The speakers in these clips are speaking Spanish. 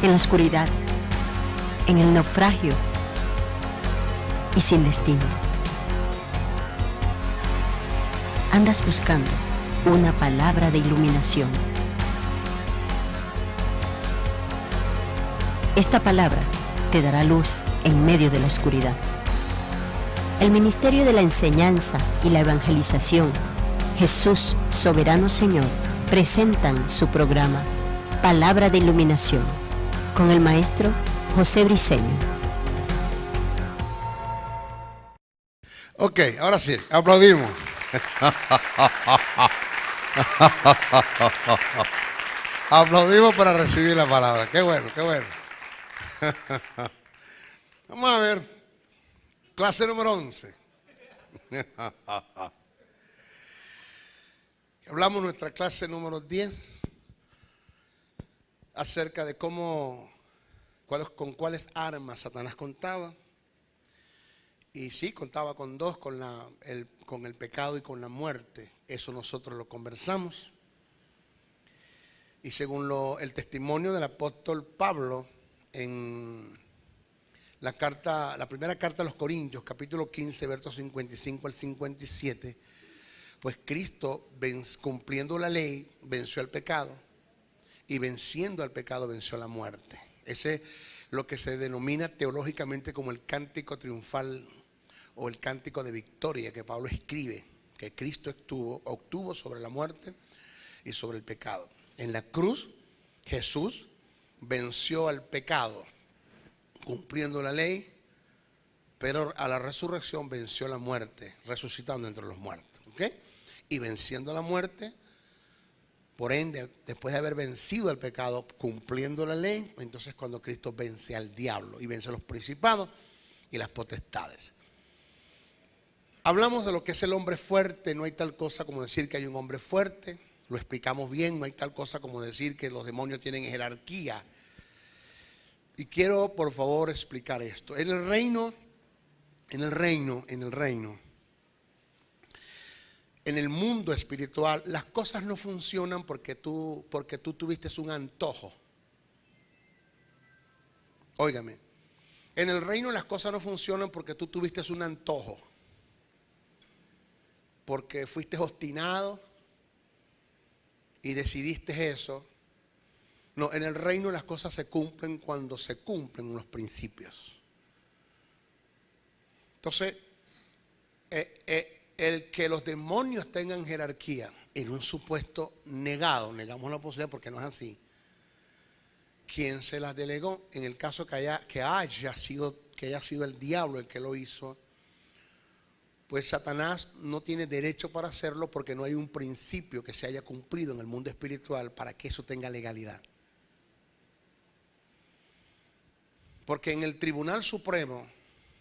en la oscuridad, en el naufragio y sin destino. Andas buscando una palabra de iluminación. Esta palabra te dará luz en medio de la oscuridad. El Ministerio de la Enseñanza y la Evangelización, Jesús Soberano Señor, presentan su programa Palabra de Iluminación con el maestro José Briceño. Ok, ahora sí, aplaudimos. Aplaudimos para recibir la palabra. Qué bueno, qué bueno. Vamos a ver, clase número 11. Hablamos en nuestra clase número 10 acerca de con cuáles armas Satanás contaba. Y sí, contaba con dos, con el pecado y con la muerte. Eso nosotros lo conversamos. Y según el testimonio del apóstol Pablo, en la primera carta a los Corintios, capítulo 15, versos 55 al 57, pues Cristo, cumpliendo la ley, venció al pecado, y venciendo al pecado venció la muerte. Ese es lo que se denomina teológicamente como el cántico triunfal o el cántico de victoria que Pablo escribe, que Cristo obtuvo sobre la muerte y sobre el pecado. En la cruz, Jesús venció al pecado, cumpliendo la ley, pero a la resurrección venció la muerte, resucitando entre los muertos. ¿Okay? Y venciendo la muerte, por ende, después de haber vencido al pecado, cumpliendo la ley, entonces cuando Cristo vence al diablo y vence a los principados y las potestades. Hablamos de lo que es el hombre fuerte. No hay tal cosa como decir que hay un hombre fuerte. Lo explicamos bien. No hay tal cosa como decir que los demonios tienen jerarquía. Y quiero, por favor, explicar esto. En el reino, en el mundo espiritual, las cosas no funcionan porque tú tuviste un antojo. Óigame, en el reino las cosas no funcionan porque tú tuviste un antojo, porque fuiste obstinado y decidiste eso. No, en el reino las cosas se cumplen cuando se cumplen los principios. Entonces, el que los demonios tengan jerarquía en un supuesto negamos la posibilidad porque no es así. ¿Quién se las delegó? En el caso que haya sido el diablo el que lo hizo, pues Satanás no tiene derecho para hacerlo porque no hay un principio que se haya cumplido en el mundo espiritual para que eso tenga legalidad. Porque en el Tribunal Supremo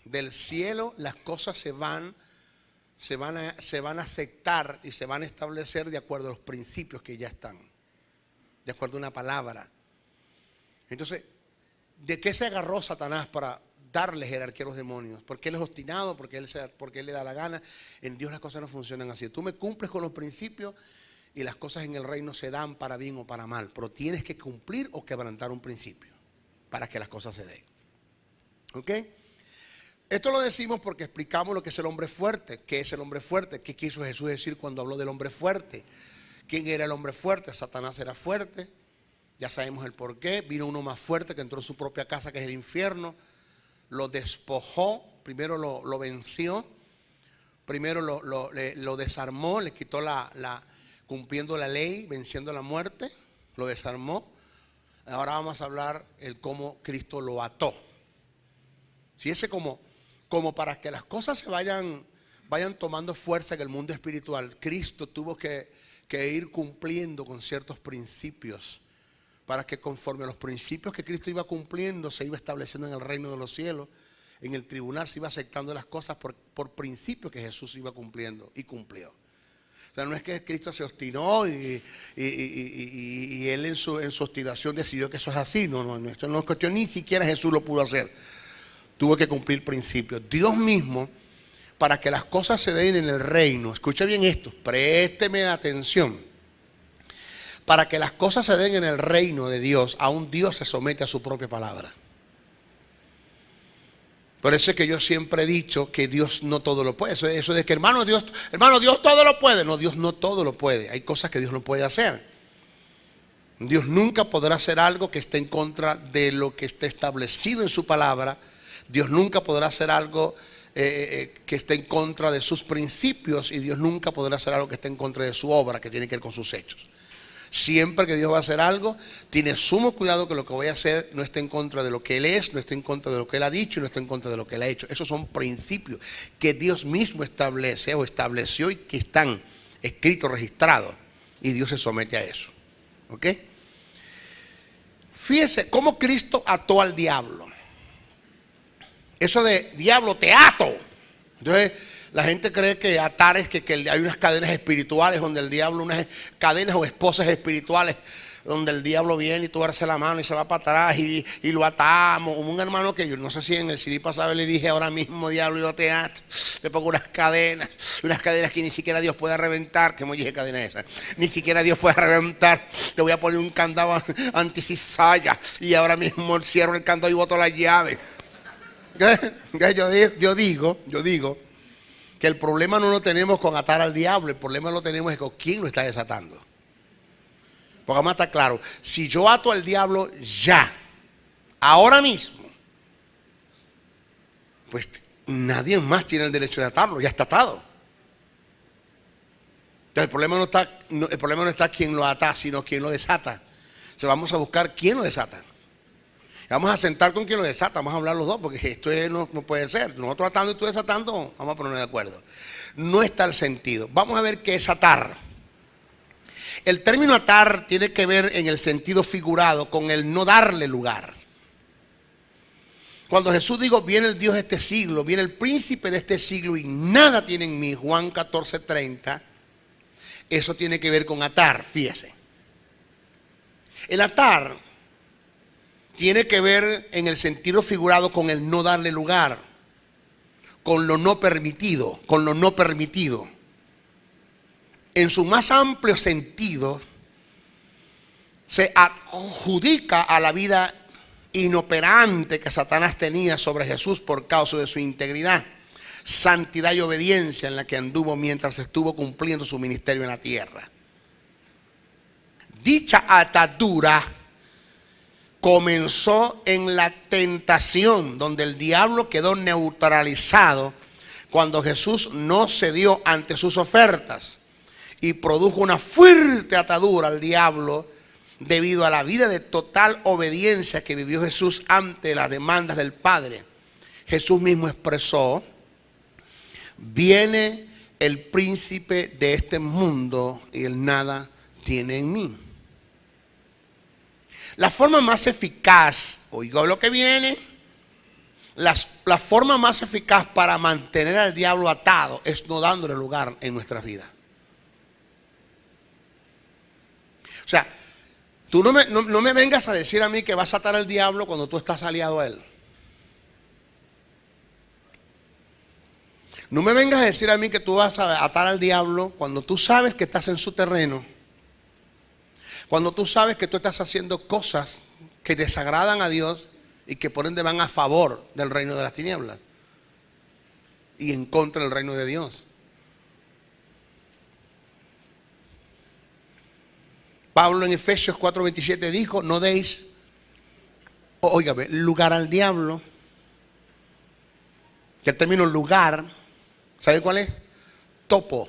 del cielo las cosas se van a aceptar y se van a establecer de acuerdo a los principios que ya están, de acuerdo a una palabra. Entonces, ¿de qué se agarró Satanás para darle jerarquía a los demonios? Porque él es obstinado, porque él le da la gana. En Dios las cosas no funcionan así. Tú me cumples con los principios y las cosas en el reino se dan para bien o para mal, pero tienes que cumplir o quebrantar un principio para que las cosas se den. ¿Ok? Esto lo decimos porque explicamos lo que es el hombre fuerte. ¿Qué es el hombre fuerte? ¿Qué quiso Jesús decir cuando habló del hombre fuerte? ¿Quién era el hombre fuerte? Satanás era fuerte. Ya sabemos el por qué. Vino uno más fuerte que entró en su propia casa, que es el infierno. Lo despojó, primero lo venció, primero lo desarmó, le quitó cumpliendo la ley, venciendo la muerte, lo desarmó. Ahora vamos a hablar el cómo Cristo lo ató. Si ese como para que las cosas se vayan tomando fuerza en el mundo espiritual, Cristo tuvo que ir cumpliendo con ciertos principios, para que conforme a los principios que Cristo iba cumpliendo, se iba estableciendo en el reino de los cielos. En el tribunal se iba aceptando las cosas por principios que Jesús iba cumpliendo y cumplió. O sea, no es que Cristo se obstinó y él en su obstinación decidió que eso es así. No, esto no es cuestión, ni siquiera Jesús lo pudo hacer. Tuvo que cumplir principios. Dios mismo, para que las cosas se den en el reino, escucha bien esto, présteme atención. para que las cosas se den en el reino de Dios, aún Dios se somete a su propia palabra. Por eso es que yo siempre he dicho que Dios no todo lo puede. Eso de que hermano Dios todo lo puede. No, Dios no todo lo puede. Hay cosas que Dios no puede hacer. Dios nunca podrá hacer algo que esté en contra de lo que esté establecido en su palabra. Dios nunca podrá hacer algo que esté en contra de sus principios, y Dios nunca podrá hacer algo que esté en contra de su obra, que tiene que ver con sus hechos. Siempre que Dios va a hacer algo, tiene sumo cuidado que lo que voy a hacer no esté en contra de lo que Él es, no esté en contra de lo que Él ha dicho y no esté en contra de lo que Él ha hecho. Esos son principios que Dios mismo establece o estableció y que están escritos, registrados, y Dios se somete a eso. ¿Ok? Fíjese cómo Cristo ató al diablo. Eso de diablo te ato. Entonces la gente cree que atar es que hay unas cadenas espirituales donde el diablo, unas cadenas o esposas espirituales donde el diablo viene y tuerce la mano y se va para atrás y lo atamos. Como un hermano que yo no sé si en el CD pasado le dije, ahora mismo diablo yo te ato, le pongo unas cadenas que ni siquiera Dios puede reventar. ¿Qué dije cadena esa? Ni siquiera Dios puede reventar. Te voy a poner un candado anti-cizalla y ahora mismo cierro el candado y boto la llave. Yo digo que el problema no lo tenemos con atar al diablo, el problema lo tenemos es con quién lo está desatando. Porque vamos a estar claros, si yo ato al diablo ya, ahora mismo, pues nadie más tiene el derecho de atarlo, ya está atado. Entonces el problema no está quien lo ata, sino quien lo desata. Entonces vamos a buscar quién lo desata. Vamos a sentar con quien lo desata, vamos a hablar los dos, porque esto no puede ser. Nosotros atando y tú desatando, vamos a ponernos de acuerdo. No está el sentido. Vamos a ver qué es atar. El término atar tiene que ver en el sentido figurado con el no darle lugar. Cuando Jesús dijo, viene el Dios de este siglo, viene el príncipe de este siglo y nada tiene en mí, Juan 14:30, eso tiene que ver con atar, fíjese. El atar tiene que ver en el sentido figurado con el no darle lugar, con lo no permitido, En su más amplio sentido, se adjudica a la vida inoperante que Satanás tenía sobre Jesús por causa de su integridad, santidad y obediencia en la que anduvo mientras estuvo cumpliendo su ministerio en la tierra. Dicha atadura comenzó en la tentación, donde el diablo quedó neutralizado cuando Jesús no cedió ante sus ofertas y produjo una fuerte atadura al diablo debido a la vida de total obediencia que vivió Jesús ante las demandas del Padre. Jesús mismo expresó, viene el príncipe de este mundo y él nada tiene en mí. La forma más eficaz, oiga lo que viene, la forma más eficaz para mantener al diablo atado es no dándole lugar en nuestras vidas. O sea, tú no me vengas a decir a mí que vas a atar al diablo cuando tú estás aliado a él. No me vengas a decir a mí que tú vas a atar al diablo cuando tú sabes que estás en su terreno. Cuando tú sabes que tú estás haciendo cosas que desagradan a Dios y que por ende van a favor del reino de las tinieblas y en contra del reino de Dios. Pablo en Efesios 4:27 dijo, no deis, óigame, lugar al diablo. Que el término lugar, ¿sabe cuál es? Topo,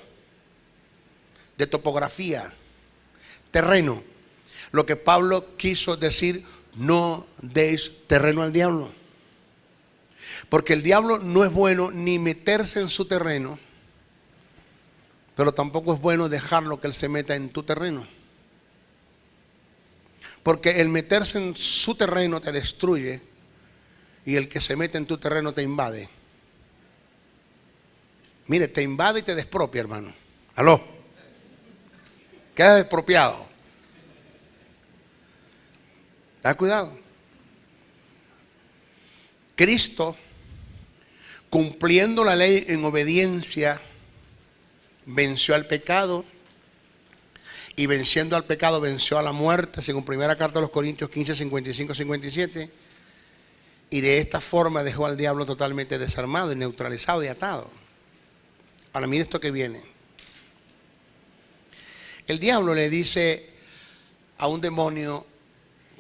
de topografía, terreno. Lo que Pablo quiso decir, no deis terreno al diablo. Porque el diablo no es bueno ni meterse en su terreno, pero tampoco es bueno dejarlo que él se meta en tu terreno. Porque el meterse en su terreno te destruye y el que se mete en tu terreno te invade. Mire, te invade y te despropia, hermano. ¿Aló? Queda despropiado. Ten cuidado. Cristo, cumpliendo la ley en obediencia, venció al pecado y venciendo al pecado venció a la muerte, según primera carta de los Corintios 15, 55, 57. Y de esta forma dejó al diablo totalmente desarmado y neutralizado y atado. Ahora mire esto que viene. El diablo le dice a un demonio,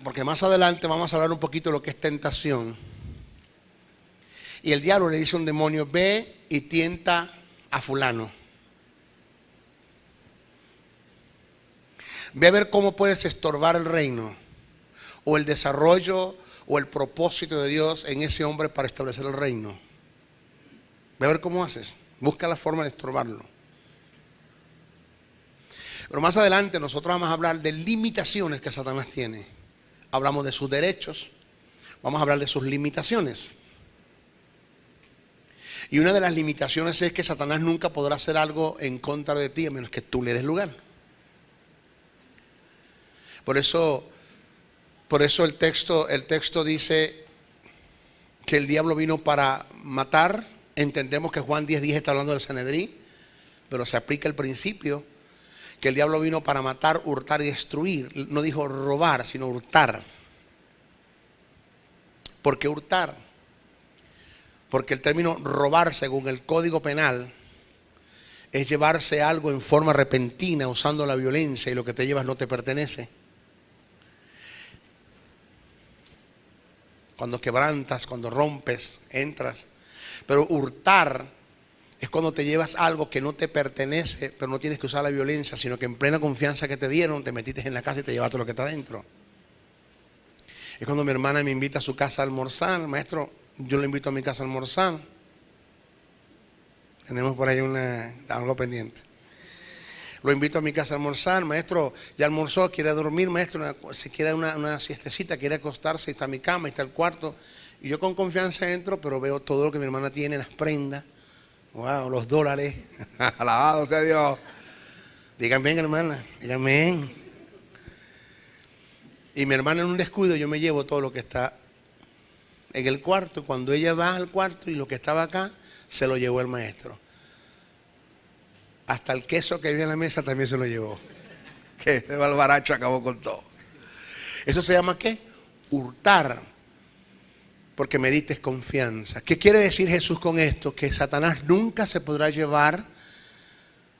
porque más adelante vamos a hablar un poquito de lo que es tentación. Y el diablo le dice a un demonio, ve y tienta a fulano. Ve a ver cómo puedes estorbar el reino o el desarrollo o el propósito de Dios en ese hombre para establecer el reino. Ve a ver cómo haces. Busca la forma de estorbarlo. Pero más adelante nosotros vamos a hablar de limitaciones que Satanás tiene. Hablamos de sus derechos. Vamos a hablar de sus limitaciones. Y una de las limitaciones es que Satanás nunca podrá hacer algo en contra de ti a menos que tú le des lugar. Por eso el texto dice que el diablo vino para matar. Entendemos que Juan 10:10 está hablando del Sanedrín, pero se aplica el principio que el diablo vino para matar, hurtar y destruir. No dijo robar, sino hurtar. ¿Por qué hurtar? Porque el término robar, según el Código Penal, es llevarse algo en forma repentina usando la violencia, y lo que te llevas no te pertenece. Cuando quebrantas, cuando rompes, entras. Pero hurtar es cuando te llevas algo que no te pertenece, pero no tienes que usar la violencia, sino que en plena confianza que te dieron, te metiste en la casa y te llevaste lo que está adentro. Es cuando mi hermana me invita a su casa a almorzar. Maestro, yo le invito a mi casa a almorzar. Tenemos por ahí algo pendiente. Lo invito a mi casa a almorzar. Maestro, ya almorzó, quiere dormir. Maestro, si quiere una siestecita, quiere acostarse, está mi cama, está el cuarto. Y yo con confianza entro, pero veo todo lo que mi hermana tiene, las prendas. Wow, los dólares. Alabado sea Dios. Díganme, hermana, díganme. Y mi hermana en un descuido, yo me llevo todo lo que está en el cuarto. Cuando ella va al cuarto y lo que estaba acá, se lo llevó el maestro. Hasta el queso que había en la mesa también se lo llevó. Que ese balbaracho acabó con todo. ¿Eso se llama qué? Hurtar. Porque me diste confianza. ¿Qué quiere decir Jesús con esto? Que Satanás nunca se podrá llevar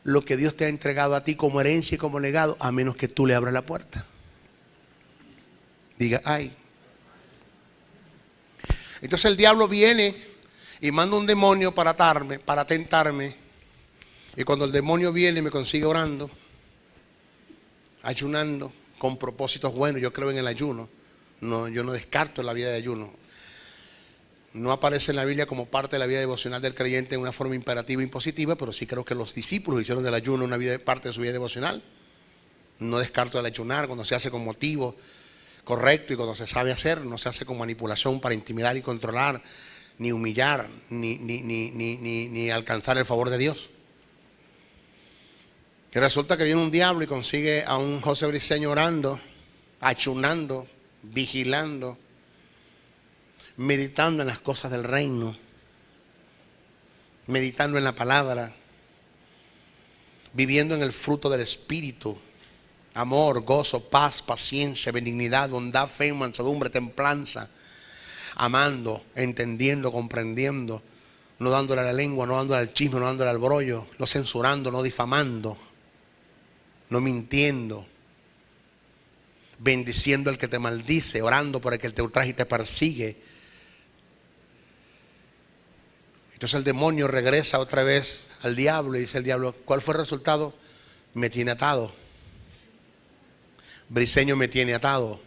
lo que Dios te ha entregado a ti como herencia y como legado, a menos que tú le abras la puerta. Diga, ay. Entonces el diablo viene y manda un demonio para atarme, para tentarme. Y cuando el demonio viene me consigue orando, ayunando, con propósitos buenos. Yo creo en el ayuno. No, yo no descarto la vida de ayuno. No aparece en la Biblia como parte de la vida devocional del creyente en una forma imperativa e impositiva, pero sí creo que los discípulos hicieron del ayuno parte de su vida devocional. No descarto el ayunar cuando se hace con motivo correcto y cuando se sabe hacer. No se hace con manipulación para intimidar y controlar, ni humillar, ni alcanzar el favor de Dios. Y resulta que viene un diablo y consigue a un José Briceño orando, ayunando, vigilando, meditando en las cosas del reino, meditando en la palabra, viviendo en el fruto del Espíritu: amor, gozo, paz, paciencia, benignidad, bondad, fe, mansedumbre, templanza, amando, entendiendo, comprendiendo, no dándole a la lengua, no dándole al chisme, no dándole al brollo, no censurando, no difamando, no mintiendo, bendiciendo al que te maldice, orando por el que te ultraja y te persigue. Entonces el demonio regresa otra vez al diablo y dice el diablo, ¿cuál fue el resultado? Me tiene atado. Briceño me tiene atado.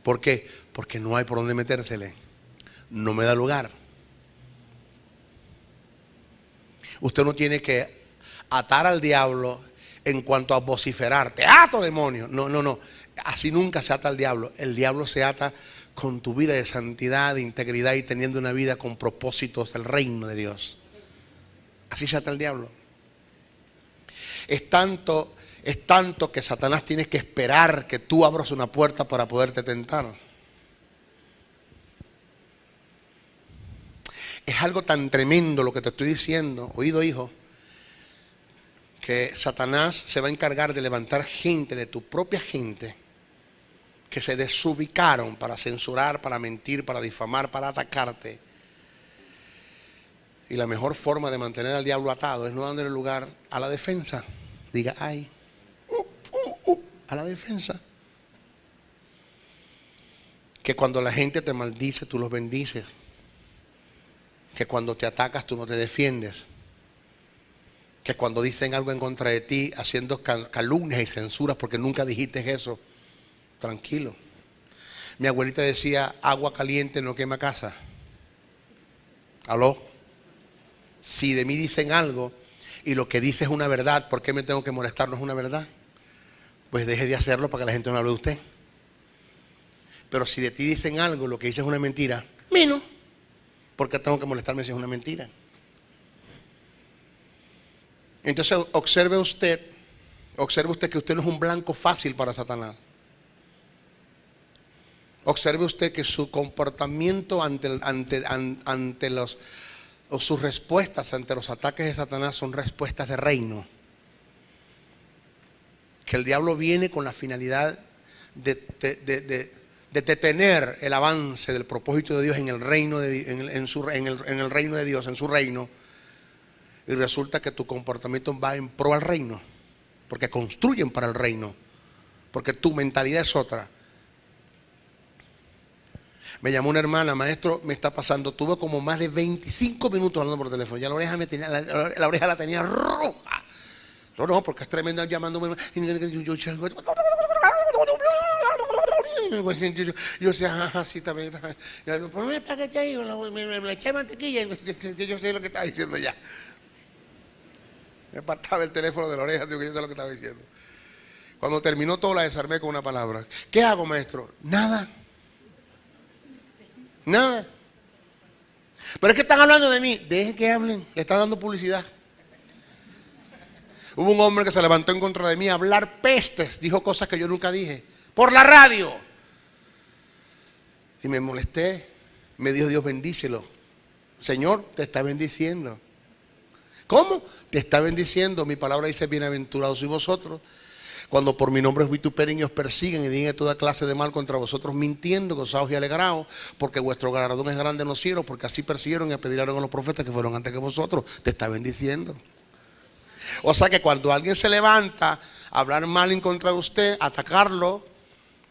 ¿Por qué? Porque no hay por dónde metérsele. No me da lugar. Usted no tiene que atar al diablo en cuanto a vociferar. ¡Te ato, demonio! No. Así nunca se ata al diablo. El diablo se ata con tu vida de santidad, de integridad y teniendo una vida con propósitos del reino de Dios. Así se ata el diablo. Es tanto que Satanás tiene que esperar que tú abras una puerta para poderte tentar. Es algo tan tremendo lo que te estoy diciendo, oído hijo, que Satanás se va a encargar de levantar gente de tu propia gente que se desubicaron para censurar, para mentir, para difamar, para atacarte. Y la mejor forma de mantener al diablo atado es no dándole lugar a la defensa. Diga, ay, a la defensa. Que cuando la gente te maldice, tú los bendices. Que cuando te atacas, tú no te defiendes. Que cuando dicen algo en contra de ti, haciendo calumnias y censuras porque nunca dijiste eso, tranquilo. Mi abuelita decía, agua caliente no quema casa. ¿Aló? Si de mí dicen algo y lo que dice es una verdad, ¿por qué me tengo que molestar? ¿No es una verdad? Pues deje de hacerlo para que la gente no hable de usted. Pero si de ti dicen algo, lo que dice es una mentira, menos. ¿Por qué tengo que molestarme si es una mentira? Entonces observe usted que usted no es un blanco fácil para Satanás. Observe usted que su comportamiento ante los, o sus respuestas ante los ataques de Satanás son respuestas de reino. Que el diablo viene con la finalidad de detener el avance del propósito de Dios en el reino en el reino de Dios, en su reino. Y resulta que tu comportamiento va en pro al reino, porque construyen para el reino, porque tu mentalidad es otra. Me llamó una hermana, maestro, me está pasando, tuve como más de 25 minutos hablando por teléfono, ya la oreja la oreja la tenía roja. No, porque es tremendo llamándome. Yo decía, sí, también. Ponme el paquete ahí, me eché mantequilla, que yo sé lo que estaba diciendo ya. Me apartaba el teléfono de la oreja, digo que yo sé lo que estaba diciendo. Cuando terminó todo, la desarmé con una palabra. ¿Qué hago, maestro? Nada. Nada. Pero es que están hablando de mí. Deje que hablen, le están dando publicidad. Hubo un hombre que se levantó en contra de mí a hablar pestes, dijo cosas que yo nunca dije, por la radio. Y me molesté, me dijo, Dios bendícelo. Señor, te está bendiciendo. ¿Cómo? Te está bendiciendo. Mi palabra dice, bienaventurados sois vosotros, cuando por mi nombre os vituperen y os persiguen y digan toda clase de mal contra vosotros, mintiendo, gozaos y alegraos, porque vuestro galardón es grande en los cielos, porque así persiguieron y apedrearon a los profetas que fueron antes que vosotros. Te está bendiciendo. O sea que cuando alguien se levanta a hablar mal en contra de usted, atacarlo,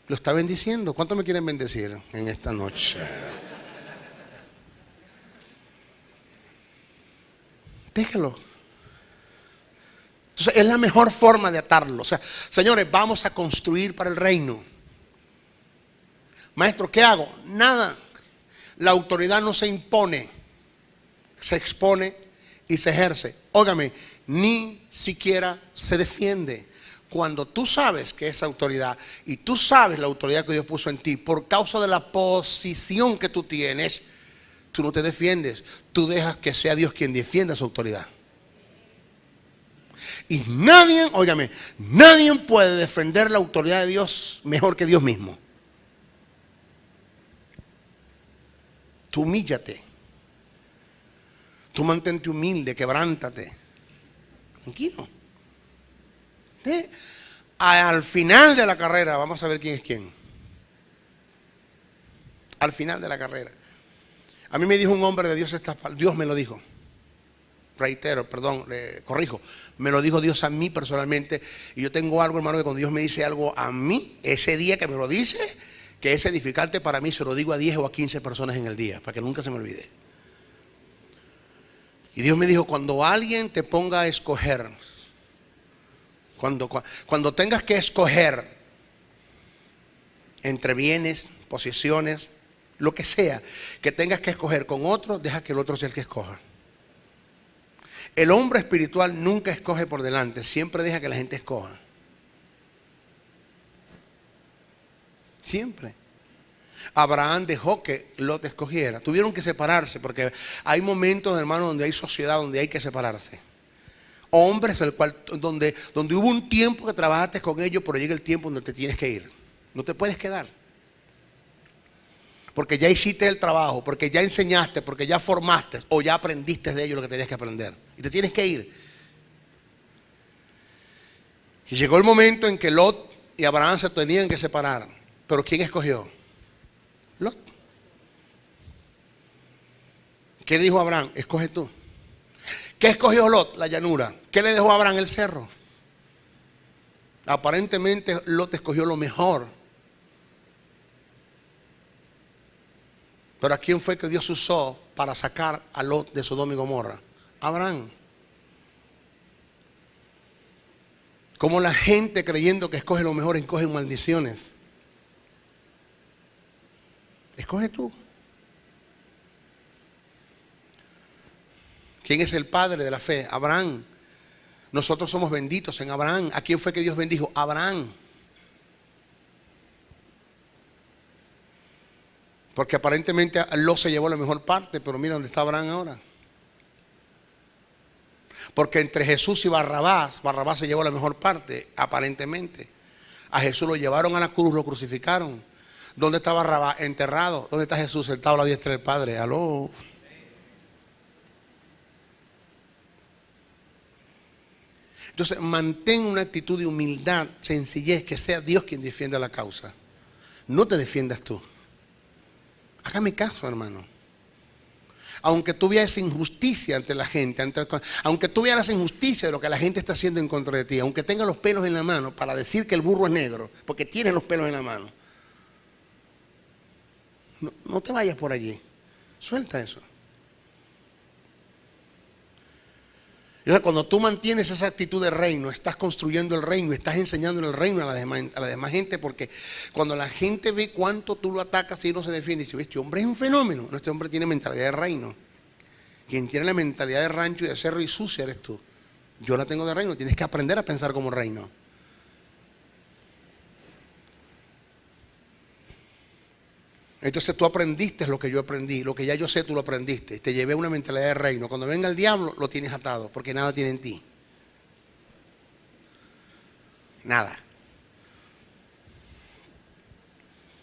lo está bendiciendo. ¿Cuántos me quieren bendecir en esta noche? Déjelo. Entonces es la mejor forma de atarlo. O sea, señores, vamos a construir para el reino. Maestro, ¿qué hago? Nada. La autoridad no se impone, se expone y se ejerce. Óigame, ni siquiera se defiende. Cuando tú sabes que es autoridad y tú sabes la autoridad que Dios puso en ti, por causa de la posición que tú tienes, tú no te defiendes, tú dejas que sea Dios quien defienda su autoridad. Y nadie, óigame, nadie puede defender la autoridad de Dios mejor que Dios mismo. Tú humíllate, tú mantente humilde, quebrántate, tranquilo. Al final de la carrera vamos a ver quién es quién. Al final de la carrera. A mí me dijo un hombre de Dios Dios me lo dijo. Reitero, perdón, corrijo. Me lo dijo Dios a mí personalmente. Y yo tengo algo, hermano, que cuando Dios me dice algo a mí, ese día que me lo dice, que es edificante para mí, se lo digo a 10 o a 15 personas en el día, para que nunca se me olvide. Y Dios me dijo, cuando alguien te ponga a escoger, cuando tengas que escoger entre bienes, posiciones, lo que sea, que tengas que escoger con otro, deja que el otro sea el que escoja. El hombre espiritual nunca escoge por delante, siempre deja que la gente escoja. Siempre. Abraham dejó que Lot escogiera. Tuvieron que separarse porque hay momentos, hermano, donde hay sociedad, donde hay que separarse. Hombres donde hubo un tiempo que trabajaste con ellos, pero llega el tiempo donde te tienes que ir. No te puedes quedar. Porque ya hiciste el trabajo, porque ya enseñaste, porque ya formaste o ya aprendiste de ellos lo que tenías que aprender. Y te tienes que ir. Y llegó el momento en que Lot y Abraham se tenían que separar. Pero ¿quién escogió? Lot. ¿Qué dijo Abraham? Escoge tú. ¿Qué escogió Lot? La llanura. ¿Qué le dejó a Abraham? El cerro. Aparentemente Lot escogió lo mejor. Pero ¿a quién fue que Dios usó para sacar a Lot de Sodoma y Gomorra? Abraham. Como la gente creyendo que escoge lo mejor, escoge maldiciones. Escoge tú. ¿Quién es el padre de la fe? Abraham. Nosotros somos benditos en Abraham. ¿A quién fue que Dios bendijo? Abraham. Porque aparentemente Lot se llevó la mejor parte, pero mira dónde está Abraham ahora. Porque entre Jesús y Barrabás, Barrabás se llevó la mejor parte, aparentemente. A Jesús lo llevaron a la cruz, lo crucificaron. ¿Dónde está Barrabás? Enterrado. ¿Dónde está Jesús? Sentado a la diestra del Padre. Aló. Entonces, mantén una actitud de humildad, sencillez, que sea Dios quien defienda la causa. No te defiendas tú. Hágame caso, hermano. Aunque tú veas injusticia ante la gente, aunque tú veas la injusticia de lo que la gente está haciendo en contra de ti, aunque tenga los pelos en la mano para decir que el burro es negro, porque tiene los pelos en la mano, no te vayas por allí. Suelta eso. Cuando tú mantienes esa actitud de reino, estás construyendo el reino, estás enseñando el reino a la demás gente, porque cuando la gente ve cuánto tú lo atacas y no se defiende, dice, este hombre es un fenómeno. No, este hombre tiene mentalidad de reino. Quien tiene la mentalidad de rancho y de cerro y sucia eres tú. Yo la tengo de reino, tienes que aprender a pensar como reino. Entonces tú aprendiste lo que yo aprendí, lo que ya yo sé tú lo aprendiste. Te llevé una mentalidad de reino. Cuando venga el diablo lo tienes atado, porque nada tiene en ti. Nada.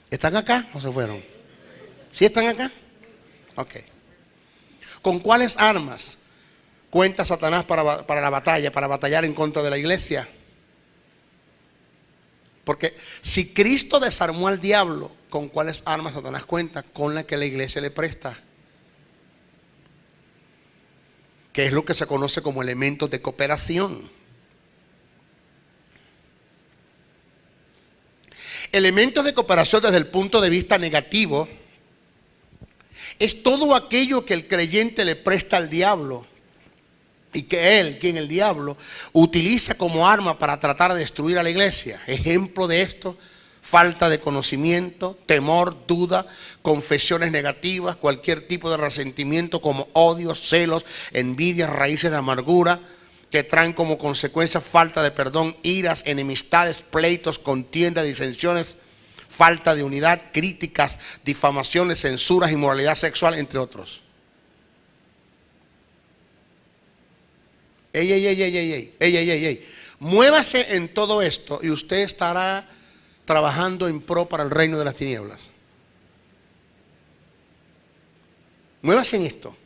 ¿Están acá o se fueron? ¿Sí están acá? Ok. ¿Con cuáles armas cuenta Satanás para la batalla, para batallar en contra de la iglesia? Porque si Cristo desarmó al diablo, ¿con cuáles armas Satanás cuenta? Con la que la iglesia le presta. Que es lo que se conoce como elementos de cooperación. Elementos de cooperación desde el punto de vista negativo es todo aquello que el creyente le presta al diablo y que él, quien el diablo, utiliza como arma para tratar de destruir a la iglesia. Ejemplo de esto: falta de conocimiento, temor, duda, confesiones negativas, cualquier tipo de resentimiento como odios, celos, envidias, raíces de amargura, que traen como consecuencia falta de perdón, iras, enemistades, pleitos, contiendas, disensiones, falta de unidad, críticas, difamaciones, censuras, inmoralidad sexual, entre otros. Ey. Muévase en todo esto y usted estará trabajando en pro para el reino de las tinieblas. Muévase en esto.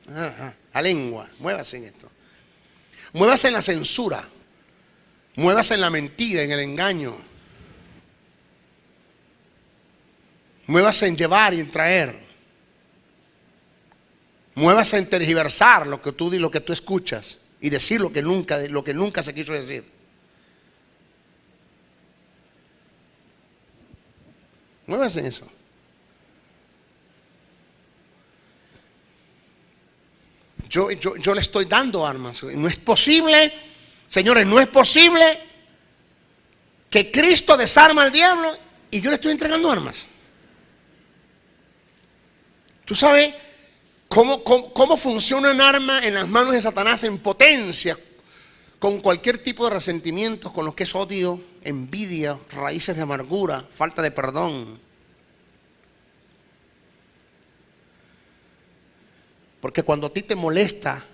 La lengua, muévase en esto. Muévase en la censura. Muévase en la mentira, en el engaño. Muévase en llevar y en traer. Muévase en tergiversar lo que tú escuchas y decir lo que nunca se quiso decir. Muévase en eso. Yo le estoy dando armas. No es posible, señores, no es posible que Cristo desarma al diablo y yo le estoy entregando armas. ¿Tú sabes cómo funciona un arma en las manos de Satanás en potencia? Con cualquier tipo de resentimientos, con lo que es odio, envidia, raíces de amargura, falta de perdón. Porque cuando a ti te molesta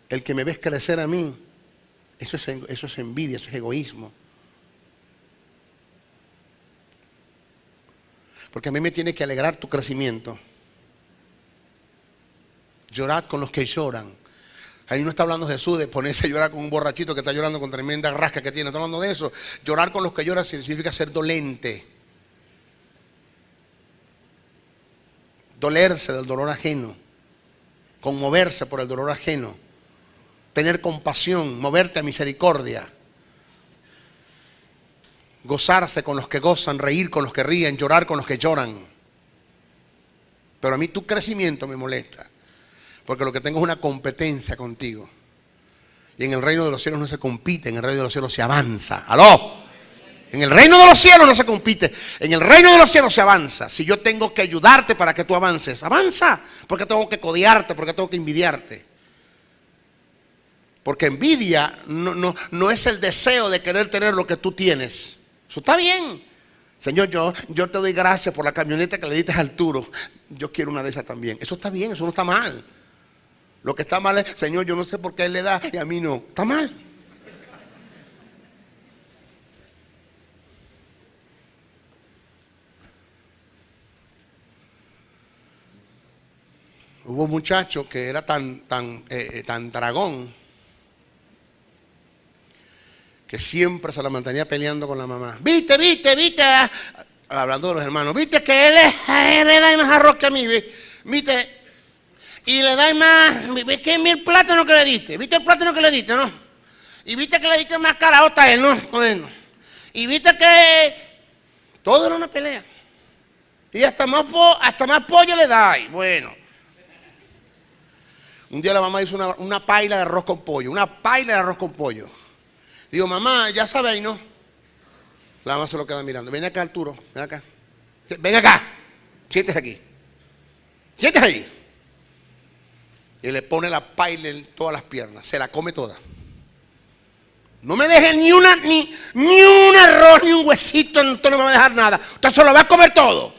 el que me ves crecer a mí, eso es envidia, eso es egoísmo. Porque a mí me tiene que alegrar tu crecimiento. Llorad con los que lloran. Ahí no está hablando Jesús de ponerse a llorar con un borrachito que está llorando con tremenda rasca que tiene. No está hablando de eso. Llorar con los que lloran significa ser dolente. Dolerse del dolor ajeno. Conmoverse por el dolor ajeno. Tener compasión, moverte a misericordia. Gozarse con los que gozan, reír con los que ríen, llorar con los que lloran. Pero a mí tu crecimiento me molesta. Porque lo que tengo es una competencia contigo. Y en el reino de los cielos no se compite, en el reino de los cielos se avanza. ¡Aló! En el reino de los cielos no se compite, en el reino de los cielos se avanza. Si yo tengo que ayudarte para que tú avances, avanza. Porque tengo que codearte, porque tengo que envidiarte. Porque envidia no es el deseo de querer tener lo que tú tienes. Eso está bien. Señor, yo te doy gracias por la camioneta que le diste a Arturo. Yo quiero una de esas también. Eso está bien, eso no está mal. Lo que está mal es, Señor, yo no sé por qué él le da y a mí no. Está mal. Hubo un muchacho que era tan dragón que siempre se la mantenía peleando con la mamá. ¿Viste? Hablando de los hermanos. ¿Viste que él le da más arroz que a mí? ¿Viste? Y le da más, ¿qué el plátano que le diste? ¿Viste el plátano que le diste, no? Y viste que le diste más caraota a él, ¿no? Bueno. Y viste que todo era una pelea. Y hasta más pollo le da. Y bueno. Un día la mamá hizo una paila de arroz con pollo. Una paila de arroz con pollo. Digo, mamá, ya sabéis, ¿no? La mamá se lo queda mirando. Ven acá, Arturo. Ven acá. Ven acá. Siéntese aquí. Siéntese ahí. Y le pone la paila en todas las piernas. Se la come toda. No me deje ni un arroz, ni un huesito. Usted no me va a dejar nada. Usted se lo va a comer todo.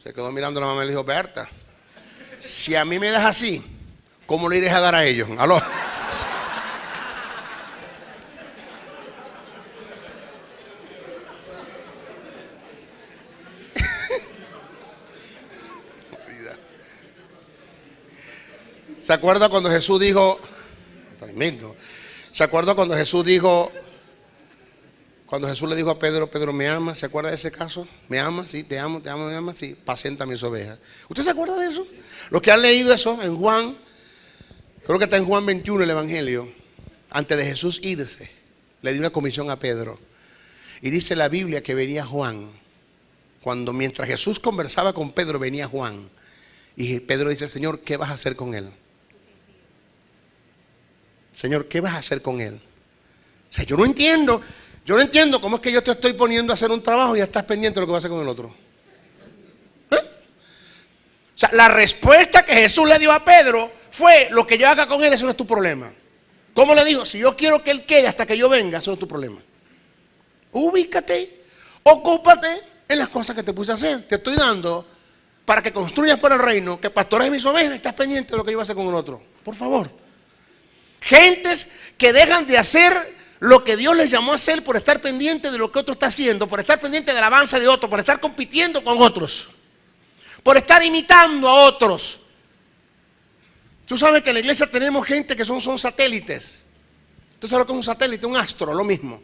Se quedó mirando a la mamá y le dijo, Berta, si a mí me das así, ¿cómo le irás a dar a ellos? ¿Aló? ¿Se acuerda cuando Jesús dijo, tremendo, ¿se acuerda cuando Jesús dijo, cuando Jesús le dijo a Pedro, Pedro, ¿me amas? ¿Se acuerda de ese caso? ¿Me amas? Sí, te amo, me amas, sí, pacienta mis ovejas. ¿Usted se acuerda de eso? Los que han leído eso en Juan, creo que está en Juan 21 el Evangelio, antes de Jesús irse, le dio una comisión a Pedro. Y dice la Biblia que venía Juan, mientras Jesús conversaba con Pedro, venía Juan. Y Pedro dice, Señor, ¿qué vas a hacer con él? Señor, ¿qué vas a hacer con él? O sea, yo no entiendo cómo es que yo te estoy poniendo a hacer un trabajo y ya estás pendiente de lo que va a hacer con el otro. O sea, la respuesta que Jesús le dio a Pedro fue, lo que yo haga con él, eso no es tu problema. ¿Cómo le dijo? Si yo quiero que él quede hasta que yo venga, eso no es tu problema. Ubícate, ocúpate en las cosas que te puse a hacer. Te estoy dando para que construyas por el reino, que pastorees mis ovejas y estás pendiente de lo que yo voy a hacer con el otro. Por favor. Gentes que dejan de hacer lo que Dios les llamó a hacer por estar pendiente de lo que otro está haciendo, por estar pendiente del avance de otro, por estar compitiendo con otros, por estar imitando a otros. Tú sabes que en la iglesia tenemos gente que son satélites. ¿Tú sabes lo que es un satélite? Un astro, lo mismo.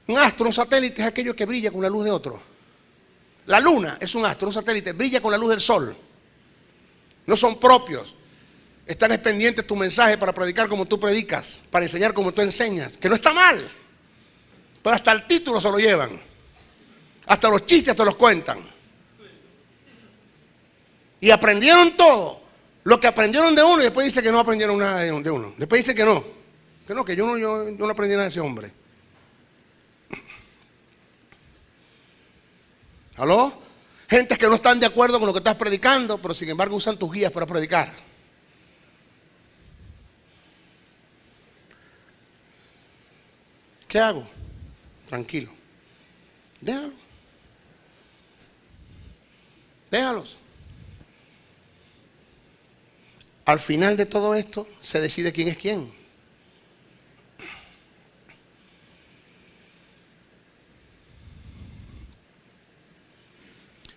Un astro, un satélite es aquello que brilla con la luz de otro. La luna es un astro, un satélite, brilla con la luz del sol. No son propios. Están pendientes tu mensaje para predicar como tú predicas, para enseñar como tú enseñas, que no está mal, pero hasta el título se lo llevan, hasta los chistes te los cuentan. Y aprendieron todo, lo que aprendieron de uno, y después dice que no aprendieron nada de uno. Después dice que yo no aprendí nada de ese hombre. ¿Aló? Gentes que no están de acuerdo con lo que estás predicando, pero sin embargo usan tus guías para predicar. ¿Qué hago? Tranquilo. Déjalo. Déjalos. Al final de todo esto se decide quién es quién.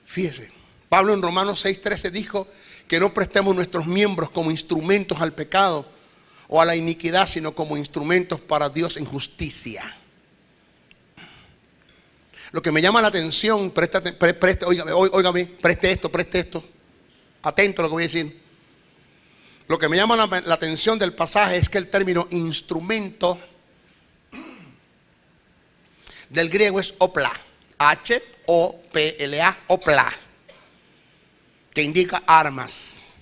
Fíjese, Pablo en Romanos 6:13 dijo que no prestemos nuestros miembros como instrumentos al pecado o a la iniquidad, sino como instrumentos para Dios en justicia. Lo que me llama la atención, óigame, preste esto, atento a lo que voy a decir. Lo que me llama la atención del pasaje es que el término instrumento del griego es opla, H-O-P-L-A, opla, que indica armas.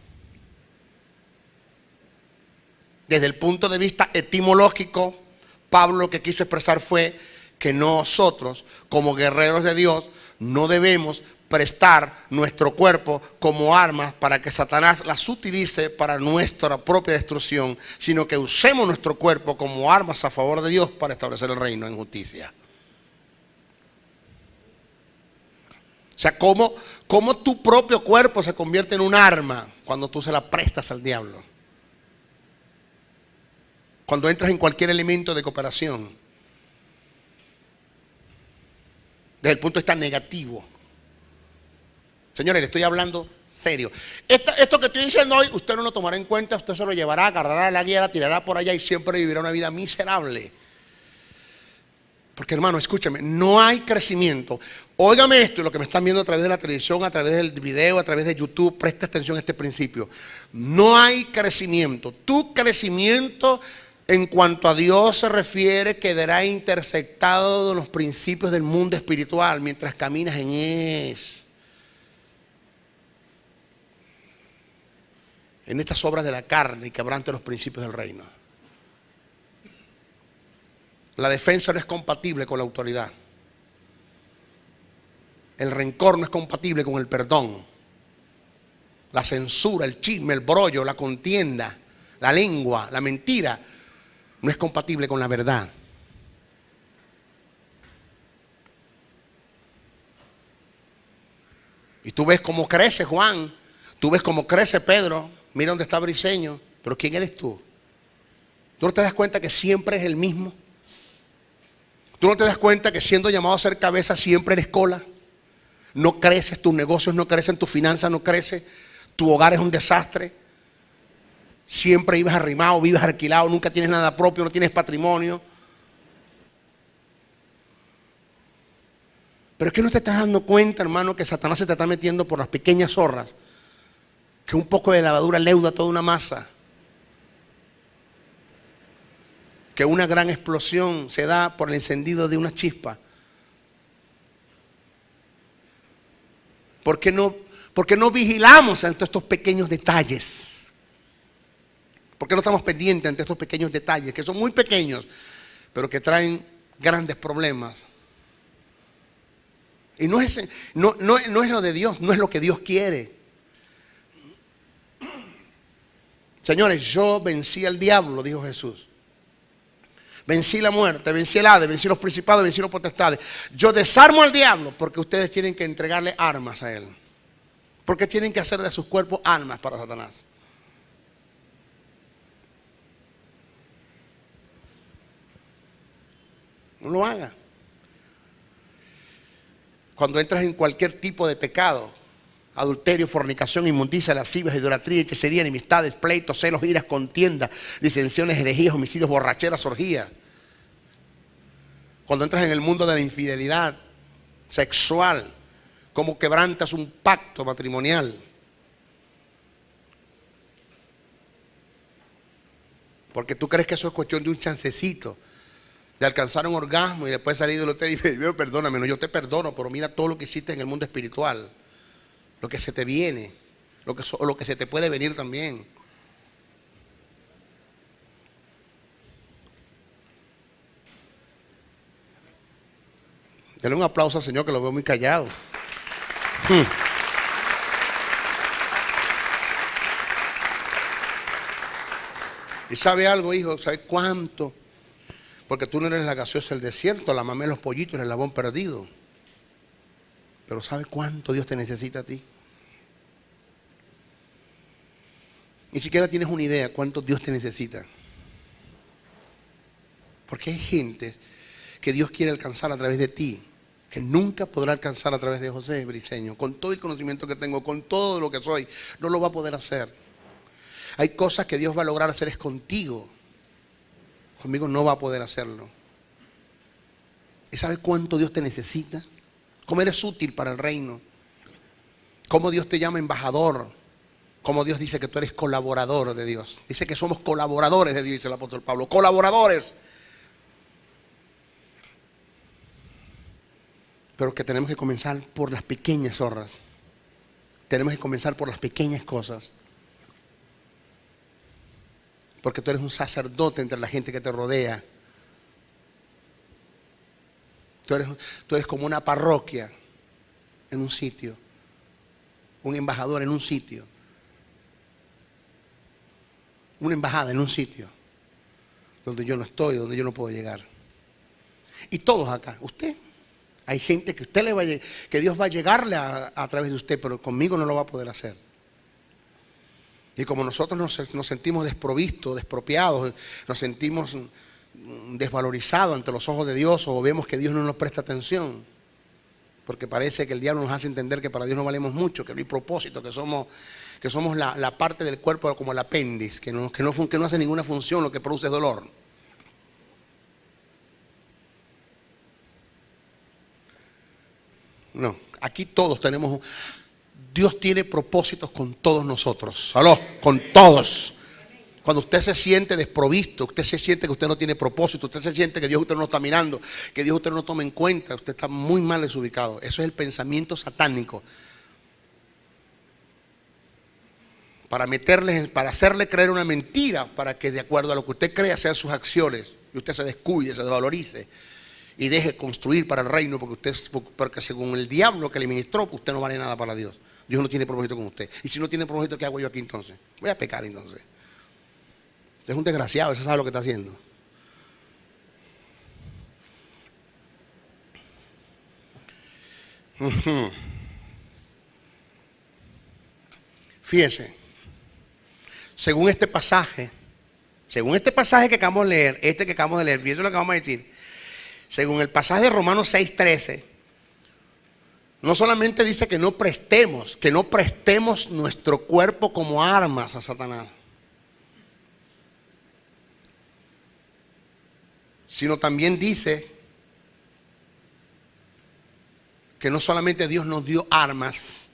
Desde el punto de vista etimológico, Pablo lo que quiso expresar fue que nosotros, como guerreros de Dios, no debemos prestar nuestro cuerpo como armas para que Satanás las utilice para nuestra propia destrucción, sino que usemos nuestro cuerpo como armas a favor de Dios para establecer el reino en justicia. O sea, ¿cómo tu propio cuerpo se convierte en un arma cuando tú se la prestas al diablo? Cuando entras en cualquier elemento de cooperación, desde el punto de vista negativo. Señores, le estoy hablando serio. Esto que estoy diciendo hoy, usted no lo tomará en cuenta, usted se lo llevará, agarrará la guía, la tirará por allá y siempre vivirá una vida miserable. Porque hermano, escúcheme, no hay crecimiento. Óigame esto, y lo que me están viendo a través de la televisión, a través del video, a través de YouTube, presta atención a este principio. No hay crecimiento. Tu crecimiento en cuanto a Dios se refiere quedará intersectado de los principios del mundo espiritual mientras caminas en eso. En estas obras de la carne y quebrante los principios del reino. La defensa no es compatible con la autoridad. El rencor no es compatible con el perdón. La censura, el chisme, el brollo, la contienda, la lengua, la mentira no es compatible con la verdad. Y tú ves cómo crece Juan, tú ves cómo crece Pedro, mira dónde está Briseño, pero ¿quién eres tú? ¿Tú no te das cuenta que siempre es el mismo? ¿Tú no te das cuenta que siendo llamado a ser cabeza siempre eres cola? No creces, tus negocios no crecen, tus finanzas no crecen, tu hogar es un desastre. Siempre vives arrimado, vives alquilado, nunca tienes nada propio, no tienes patrimonio. Pero es que no te estás dando cuenta, hermano, que Satanás se te está metiendo por las pequeñas zorras. Que un poco de lavadura leuda toda una masa. Que una gran explosión se da por el encendido de una chispa. ¿Por qué no vigilamos ante estos pequeños detalles? ¿Por qué no estamos pendientes ante estos pequeños detalles, que son muy pequeños, pero que traen grandes problemas? Y no es lo de Dios, no es lo que Dios quiere. Señores, yo vencí al diablo, dijo Jesús. Vencí la muerte, vencí el Hades, vencí los principados, vencí los potestades. Yo desarmo al diablo porque ustedes tienen que entregarle armas a él. Porque tienen que hacer de sus cuerpos armas para Satanás. No lo haga. Cuando entras en cualquier tipo de pecado, adulterio, fornicación, inmundicia, lascivia, idolatría, hechicería, enemistades, pleitos, celos, iras, contiendas, disensiones, herejías, homicidios, borracheras, orgías. Cuando entras en el mundo de la infidelidad sexual, como quebrantas un pacto matrimonial. Porque tú crees que eso es cuestión de un chancecito, de alcanzar un orgasmo y después salir del hotel y decir, perdóname, no, yo te perdono, pero mira todo lo que hiciste en el mundo espiritual, lo que se te viene, lo que se te puede venir también. Denle un aplauso al Señor, que lo veo muy callado. ¿Y sabe algo, hijo? ¿Sabe cuánto? Porque tú no eres la gaseosa del desierto, la mamá de los pollitos, el eslabón perdido. Pero ¿sabe cuánto Dios te necesita a ti? Ni siquiera tienes una idea cuánto Dios te necesita. Porque hay gente que Dios quiere alcanzar a través de ti. que nunca podrá alcanzar a través de José Briceño. Con todo el conocimiento que tengo, con todo lo que soy, no lo va a poder hacer. Hay cosas que Dios va a lograr hacer es contigo. Conmigo no va a poder hacerlo. ¿Y sabes cuánto Dios te necesita? ¿Cómo eres útil para el reino? ¿Cómo Dios te llama embajador? ¿Cómo Dios dice que tú eres colaborador de Dios? Dice que somos colaboradores de Dios, dice el apóstol Pablo. Colaboradores. Pero que tenemos que comenzar por las pequeñas horas. Tenemos que comenzar por las pequeñas cosas. Porque tú eres un sacerdote entre la gente que te rodea. Tú eres como una parroquia en un sitio. Un embajador en un sitio. Una embajada en un sitio. Donde yo no estoy, donde yo no puedo llegar. Y todos acá. Usted. Hay gente que usted que Dios va a llegarle a través de usted, pero conmigo no lo va a poder hacer. Y como nosotros nos sentimos desprovistos, despropiados, nos sentimos desvalorizados ante los ojos de Dios, o vemos que Dios no nos presta atención, porque parece que el diablo nos hace entender que para Dios no valemos mucho, que no hay propósito, que somos la parte del cuerpo como el apéndice, que no hace ninguna función, lo que produce es dolor. No, aquí todos tenemos, Dios tiene propósitos con todos nosotros, ¿aló? Con todos. Cuando usted se siente desprovisto, usted se siente que usted no tiene propósito, usted se siente que Dios usted no está mirando, que Dios usted no toma en cuenta, usted está muy mal desubicado. Eso es el pensamiento satánico. Para hacerle creer una mentira, para que de acuerdo a lo que usted crea sean sus acciones, y usted se descuide, se desvalorice. Y deje construir para el reino porque según el diablo que le ministró, usted no vale nada para Dios. Dios no tiene propósito con usted. Y si no tiene propósito, ¿qué hago yo aquí entonces? Voy a pecar entonces. Usted es un desgraciado, usted sabe lo que está haciendo. Fíjese, según este pasaje que acabamos de leer, fíjese lo que vamos a decir. Según el pasaje de Romanos 6:13, no solamente dice que no prestemos nuestro cuerpo como armas a Satanás, sino también dice que no solamente Dios nos dio armas,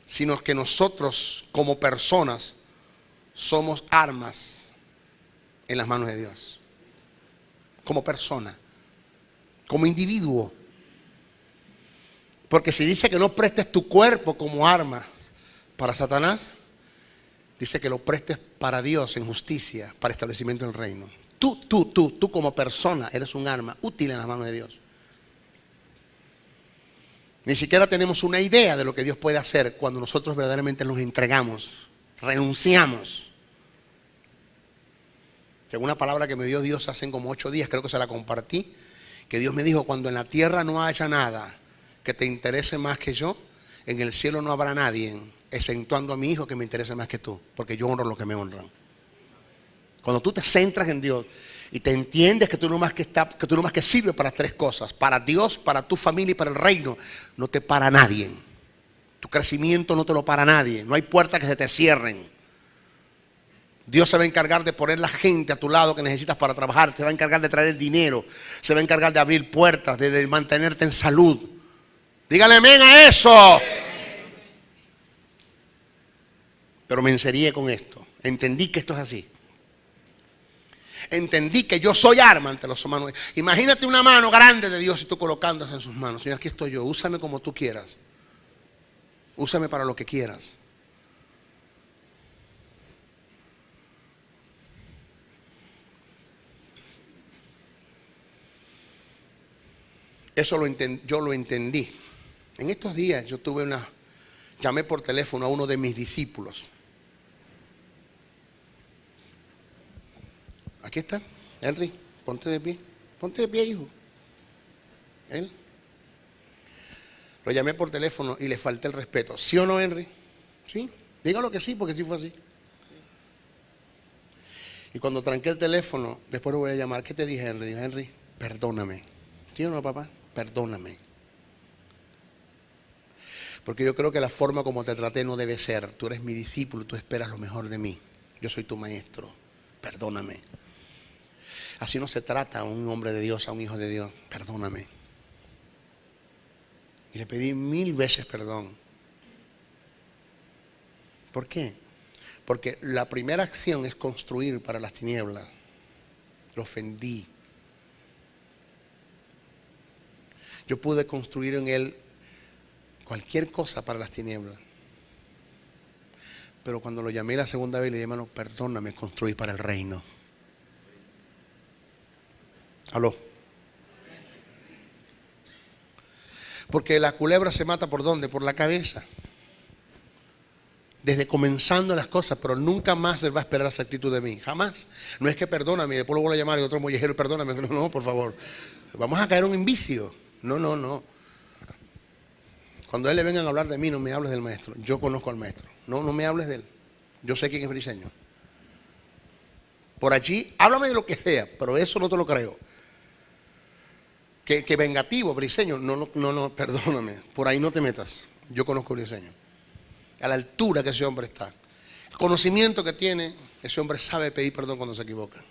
sino que nosotros como personas somos armas en las manos de Dios. Como persona, como individuo. Porque si dice que no prestes tu cuerpo como arma para Satanás, dice que lo prestes para Dios en justicia, para establecimiento del reino. Tú como persona eres un arma útil en las manos de Dios. Ni siquiera tenemos una idea de lo que Dios puede hacer cuando nosotros verdaderamente nos entregamos, renunciamos. Según una palabra que me dio Dios hace como 8 días, creo que se la compartí, que Dios me dijo: cuando en la tierra no haya nada que te interese más que yo, en el cielo no habrá nadie, exceptuando a mi hijo, que me interese más que tú, porque yo honro a los que me honran. Cuando tú te centras en Dios y te entiendes que tú no más que sirves para 3 cosas: para Dios, para tu familia y para el reino, no te para nadie. Tu crecimiento no te lo para nadie, no hay puertas que se te cierren. Dios se va a encargar de poner la gente a tu lado que necesitas para trabajar, se va a encargar de traer el dinero, se va a encargar de abrir puertas, de mantenerte en salud. Dígale amén a eso. Pero me enserié con esto, entendí que esto es así. Entendí que yo soy arma ante los humanos. Imagínate una mano grande de Dios y tú colocándose en sus manos. Señor, aquí estoy yo, úsame como tú quieras. Úsame para lo que quieras. Eso yo lo entendí. En estos días yo llamé por teléfono a uno de mis discípulos. Aquí está, Henry, ponte de pie, hijo. Él. Lo llamé por teléfono y le falté el respeto. ¿Sí o no, Henry? Sí, dígalo que sí, porque sí fue así. Y cuando tranqué el teléfono, después lo voy a llamar. ¿Qué te dije, Henry? Dije: Henry, perdóname. ¿Sí o no, papá? perdóname. Porque yo creo que la forma como te traté no debe ser. Tú eres mi discípulo, tú esperas lo mejor de mí. Yo soy tu maestro, perdóname. Así no se trata a un hombre de Dios, a un hijo de Dios, perdóname. Y le pedí 1000 veces perdón. ¿Por qué? Porque la primera acción es construir para las tinieblas. Lo ofendí. Yo pude construir en él cualquier cosa para las tinieblas. Pero cuando lo llamé la segunda vez, le dije, hermano, perdóname, construí para el reino. ¿Aló? Porque la culebra se mata ¿por dónde? Por la cabeza. Desde comenzando las cosas, pero nunca más él va a esperar esa actitud de mí. Jamás. No es que perdóname y después lo vuelvo a llamar y otro mollejero, perdóname. No, no, por favor. Vamos a caer en un vicio. No, no, no. Cuando a él le vengan a hablar de mí, no me hables del maestro. Yo conozco al maestro. No, no me hables de él. Yo sé quién es Briceño. Por allí, háblame de lo que sea, pero eso no te lo creo. Que vengativo, Briceño. No, no, no, perdóname. Por ahí no te metas. Yo conozco a Briceño. A la altura que ese hombre está. El conocimiento que tiene, ese hombre sabe pedir perdón cuando se equivoca.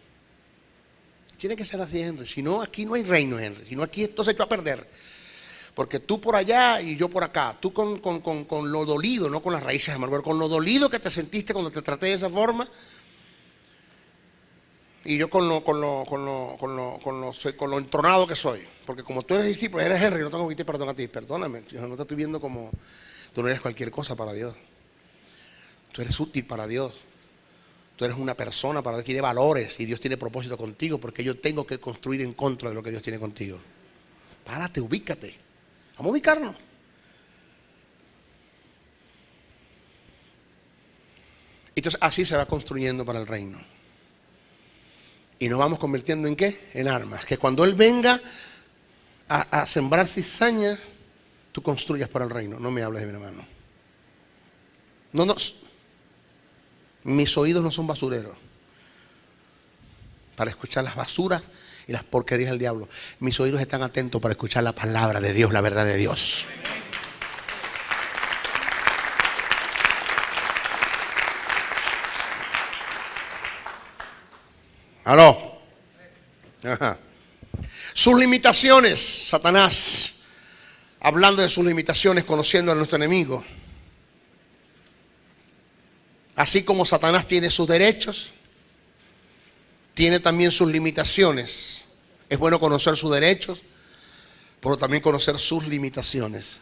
Tiene que ser así, Henry. Si no, aquí no hay reino, Henry. Si no, aquí esto se echó a perder. Porque tú por allá y yo por acá. Tú con lo dolido, no con las raíces de amargura, con lo dolido que te sentiste cuando te traté de esa forma. Y yo con lo entronado que soy. Porque como tú eres discípulo, eres Henry, no tengo que pedirte perdón a ti. Perdóname, yo no te estoy viendo como... Tú no eres cualquier cosa para Dios. Tú eres útil para Dios. Tú eres una persona para Dios, tiene valores y Dios tiene propósito contigo, porque yo tengo que construir en contra de lo que Dios tiene contigo. Párate, ubícate. Vamos a ubicarnos. Entonces así se va construyendo para el reino. Y nos vamos convirtiendo ¿en qué? En armas. Que cuando Él venga a sembrar cizaña, tú construyas para el reino. No me hables de mi hermano. No, no. Mis oídos no son basureros para escuchar las basuras y las porquerías del diablo. Mis oídos están atentos para escuchar la palabra de Dios, la verdad de Dios. ¿Aló? Ajá. Sus limitaciones, Satanás, hablando de sus limitaciones, conociendo a nuestro enemigo. Así como Satanás tiene sus derechos, tiene también sus limitaciones. Es bueno conocer sus derechos, pero también conocer sus limitaciones.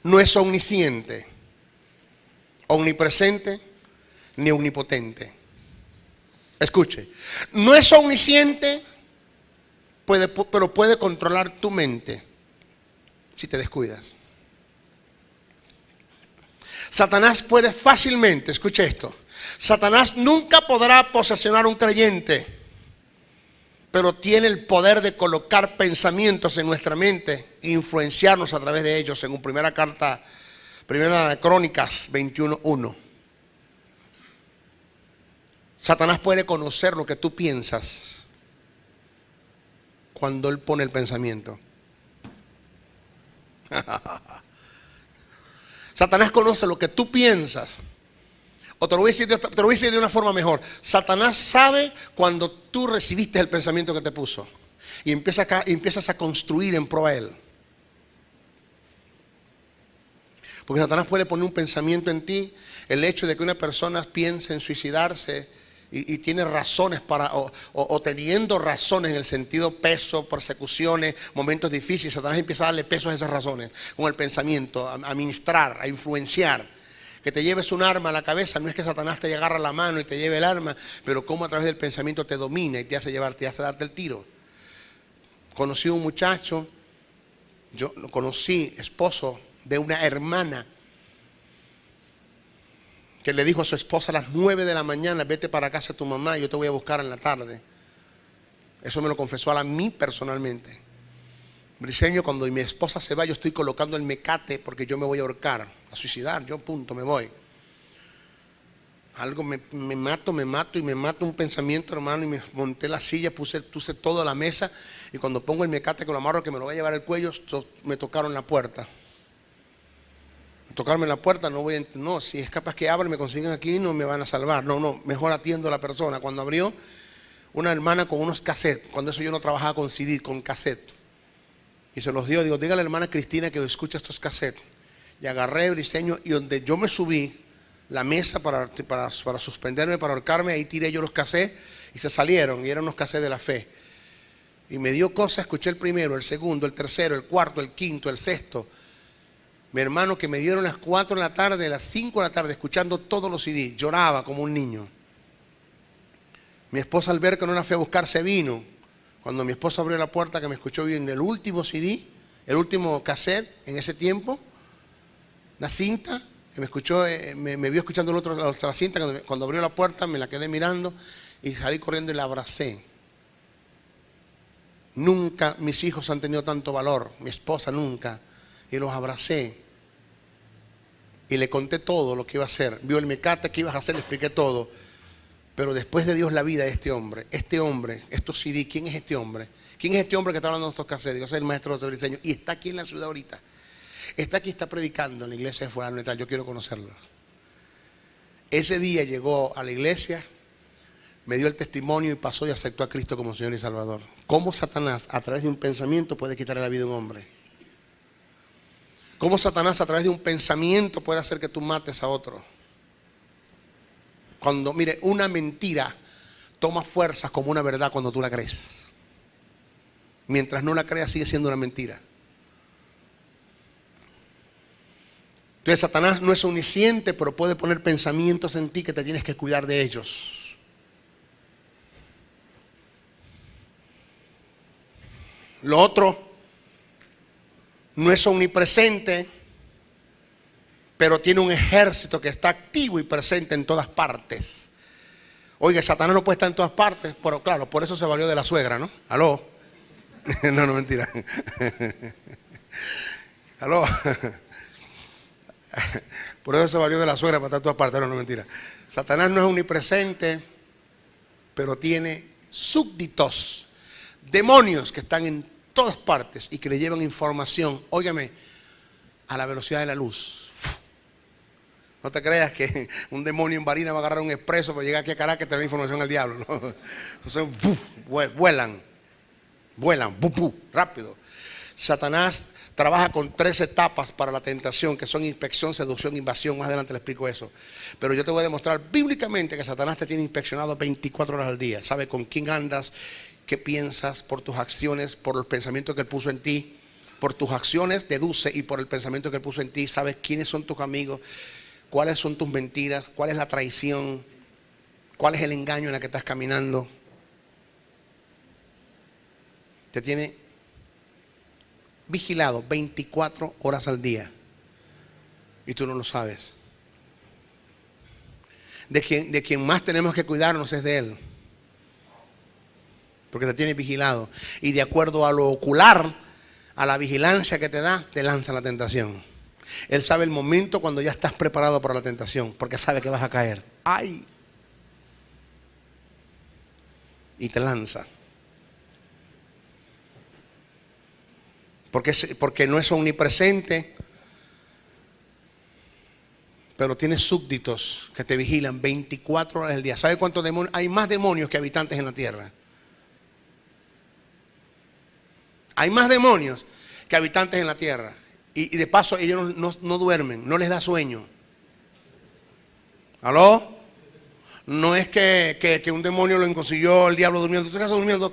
No es omnisciente, omnipresente, ni omnipotente. Escuche, no es omnisciente, pero puede controlar tu mente si te descuidas. Satanás puede fácilmente, escuche esto, Satanás nunca podrá posesionar a un creyente, pero tiene el poder de colocar pensamientos en nuestra mente e influenciarnos a través de ellos, según primera de Crónicas 21:1. Satanás puede conocer lo que tú piensas cuando él pone el pensamiento. Satanás conoce lo que tú piensas. O te lo voy a decir de una forma mejor. Satanás sabe cuando tú recibiste el pensamiento que te puso y empiezas a construir en pro a él. Porque Satanás puede poner un pensamiento en ti, el hecho de que una persona piense en suicidarse y tiene razones o teniendo razones en el sentido peso, persecuciones, momentos difíciles. Satanás empieza a darle peso a esas razones con el pensamiento, a ministrar, a influenciar. Que te lleves un arma a la cabeza, no es que Satanás te agarra la mano y te lleve el arma, pero cómo a través del pensamiento te domina y te hace darte el tiro. Conocí a un muchacho, yo lo conocí, esposo de una hermana, que le dijo a su esposa a las 9 de la mañana, vete para casa de tu mamá, yo te voy a buscar en la tarde. Eso me lo confesó a mí personalmente. Briceño, cuando mi esposa se va, yo estoy colocando el mecate porque yo me voy a ahorcar, a suicidar, yo punto, me voy. Algo me mato un pensamiento, hermano, y me monté la silla, puse todo a la mesa Y cuando pongo el mecate que lo amarro, que me lo voy a llevar el cuello, me tocaron la puerta. Tocarme la puerta, no, si es capaz que abren, me consiguen aquí, no me van a salvar. No, mejor atiendo a la persona. Cuando abrió, una hermana con unos cassettes, cuando eso yo no trabajaba con CD, con cassette. Y se los dio, digo, dígale a la hermana Cristina que escucha estos cassettes. Y agarré el diseño y donde yo me subí, la mesa para suspenderme, para ahorcarme, ahí tiré yo los cassettes y se salieron, y eran unos cassettes de la fe. Y me dio cosa, escuché el primero, el segundo, el tercero, el cuarto, el quinto, el sexto. Mi hermano, que me dieron las 4 de la tarde, las 5 de la tarde, escuchando todos los CDs, lloraba como un niño. Mi esposa, al ver que no la fui a buscar, se vino. Cuando mi esposa abrió la puerta, que me escuchó bien el último CD, el último cassette en ese tiempo, la cinta, que me escuchó, me vio escuchando el otro, la cinta, cuando abrió la puerta me la quedé mirando y salí corriendo y la abracé. Nunca mis hijos han tenido tanto valor, mi esposa nunca, y los abracé. Y le conté todo lo que iba a hacer. Vio el mecate que ibas a hacer, le expliqué todo. Pero después de Dios la vida de este hombre, estos CD, ¿quién es este hombre? ¿Quién es este hombre que está hablando de estos cassettes? Digo, es el maestro de diseño. Y está aquí en la ciudad ahorita. Está aquí, está predicando en la iglesia de fulano y tal. Yo quiero conocerlo. Ese día llegó a la iglesia, me dio el testimonio y pasó y aceptó a Cristo como Señor y Salvador. ¿Cómo Satanás a través de un pensamiento puede quitarle la vida a un hombre? ¿Cómo Satanás a través de un pensamiento puede hacer que tú mates a otro? Cuando, mire, una mentira toma fuerzas como una verdad cuando tú la crees. Mientras no la creas, sigue siendo una mentira. Entonces Satanás no es omnisciente, pero puede poner pensamientos en ti que te tienes que cuidar de ellos. Lo otro, no es omnipresente, pero tiene un ejército que está activo y presente en todas partes. Oiga, Satanás no puede estar en todas partes, pero claro, por eso se valió de la suegra, ¿no? ¿Aló? No, mentira. ¿Aló? Por eso se valió de la suegra para estar en todas partes, no, mentira. Satanás no es omnipresente, pero tiene súbditos, demonios que están en todas partes y que le llevan información, óigame, a la velocidad de la luz. No te creas que un demonio en Barinas va a agarrar un expreso para llegar aquí a Caracas y traer información al diablo, ¿no? Entonces, vuelan, rápido. Satanás trabaja con 3 etapas para la tentación, que son inspección, seducción, invasión. Más adelante le explico eso. Pero yo te voy a demostrar bíblicamente que Satanás te tiene inspeccionado 24 horas al día. Sabe con quién andas, qué piensas, por tus acciones, por los pensamientos que él puso en ti. Por tus acciones deduce, y por el pensamiento que él puso en ti, sabes quiénes son tus amigos, cuáles son tus mentiras, cuál es la traición, cuál es el engaño en el que estás caminando. Te tiene vigilado 24 horas al día y tú no lo sabes. De quien más tenemos que cuidarnos es de él, porque te tiene vigilado, y de acuerdo a lo ocular, a la vigilancia que te da, te lanza la tentación. Él sabe el momento cuando ya estás preparado para la tentación, porque sabe que vas a caer. ¡Ay! Y te lanza. Porque no es omnipresente, pero tiene súbditos que te vigilan 24 horas al día. ¿Sabe cuántos demonios? Hay más demonios que habitantes en la tierra. Hay más demonios que habitantes en la tierra. Y de paso ellos no duermen, no les da sueño. ¿Aló? No es que un demonio lo consiguió el diablo durmiendo. ¿Tú estás durmiendo?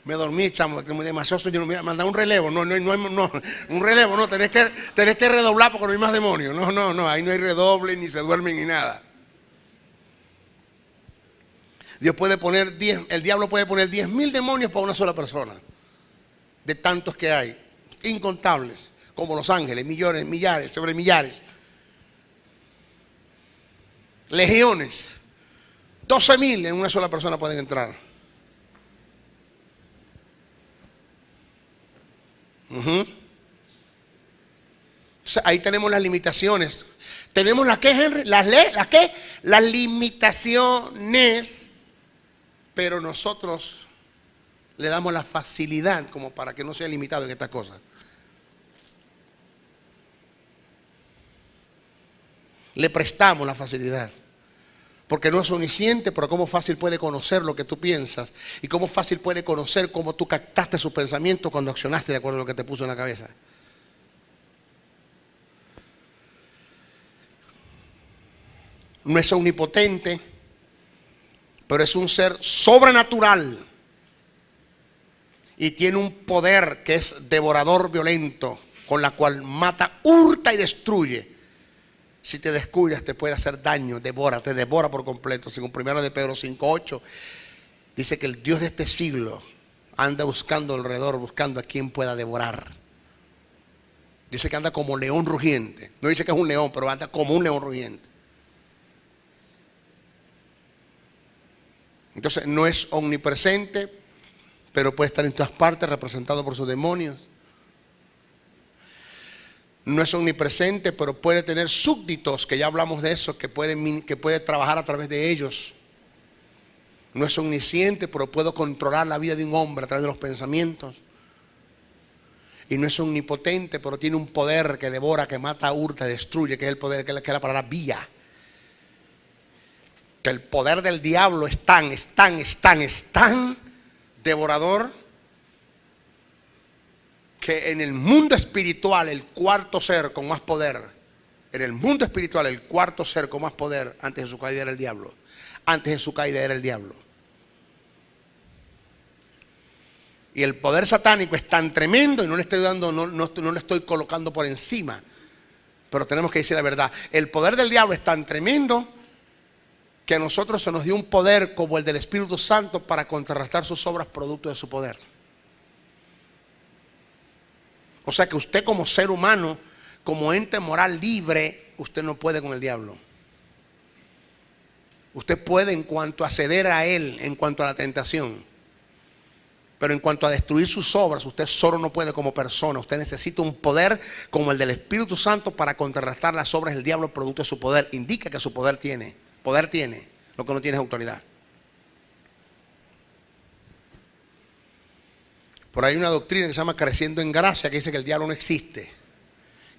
Me dormí, chamo, demasiado sueño. Mira, manda un relevo. No, un relevo, no. Tenés que redoblar porque no hay más demonios. No, ahí no hay redoble, ni se duermen, ni nada. Dios puede poner el diablo puede poner 10.000 demonios para una sola persona. De tantos que hay, incontables, como los ángeles, millones, millares, sobre millares. Legiones, 12.000 en una sola persona pueden entrar. Entonces, ahí tenemos las limitaciones. Tenemos las que, Henry, las limitaciones, pero nosotros Le damos la facilidad como para que no sea limitado en estas cosas. Le prestamos la facilidad. Porque no es omnisciente, pero cómo fácil puede conocer lo que tú piensas. Y cómo fácil puede conocer cómo tú captaste sus pensamientos cuando accionaste de acuerdo a lo que te puso en la cabeza. No es omnipotente, pero es un ser sobrenatural. Y tiene un poder que es devorador violento, con la cual mata, hurta y destruye. Si te descuidas te puede hacer daño, te devora por completo. Según 1 de Pedro 5:8, dice que el Dios de este siglo anda buscando alrededor, buscando a quien pueda devorar. Dice que anda como león rugiente. No dice que es un león, pero anda como un león rugiente. Entonces no es omnipresente, pero puede estar en todas partes representado por sus demonios. No es omnipresente, pero puede tener súbditos, que ya hablamos de eso, que puede trabajar a través de ellos. No es omnisciente, pero puede controlar la vida de un hombre a través de los pensamientos. Y no es omnipotente, pero tiene un poder que devora, que mata, hurta, destruye, que es el poder, que es la palabra vía. Que el poder del diablo es tan devorador, que en el mundo espiritual el cuarto ser con más poder, antes de su caída era el diablo. Y el poder satánico es tan tremendo, y no le estoy colocando por encima, pero tenemos que decir la verdad. El poder del diablo es tan tremendo que a nosotros se nos dio un poder como el del Espíritu Santo para contrarrestar sus obras producto de su poder. O sea que usted como ser humano, como ente moral libre, usted no puede con el diablo. Usted puede en cuanto a ceder a él, en cuanto a la tentación. Pero en cuanto a destruir sus obras, usted solo no puede como persona. Usted necesita un poder como el del Espíritu Santo para contrarrestar las obras del diablo producto de su poder. Indica que su poder tiene, lo que no tiene es autoridad. Por ahí hay una doctrina que se llama creciendo en gracia, que dice que el diablo no existe,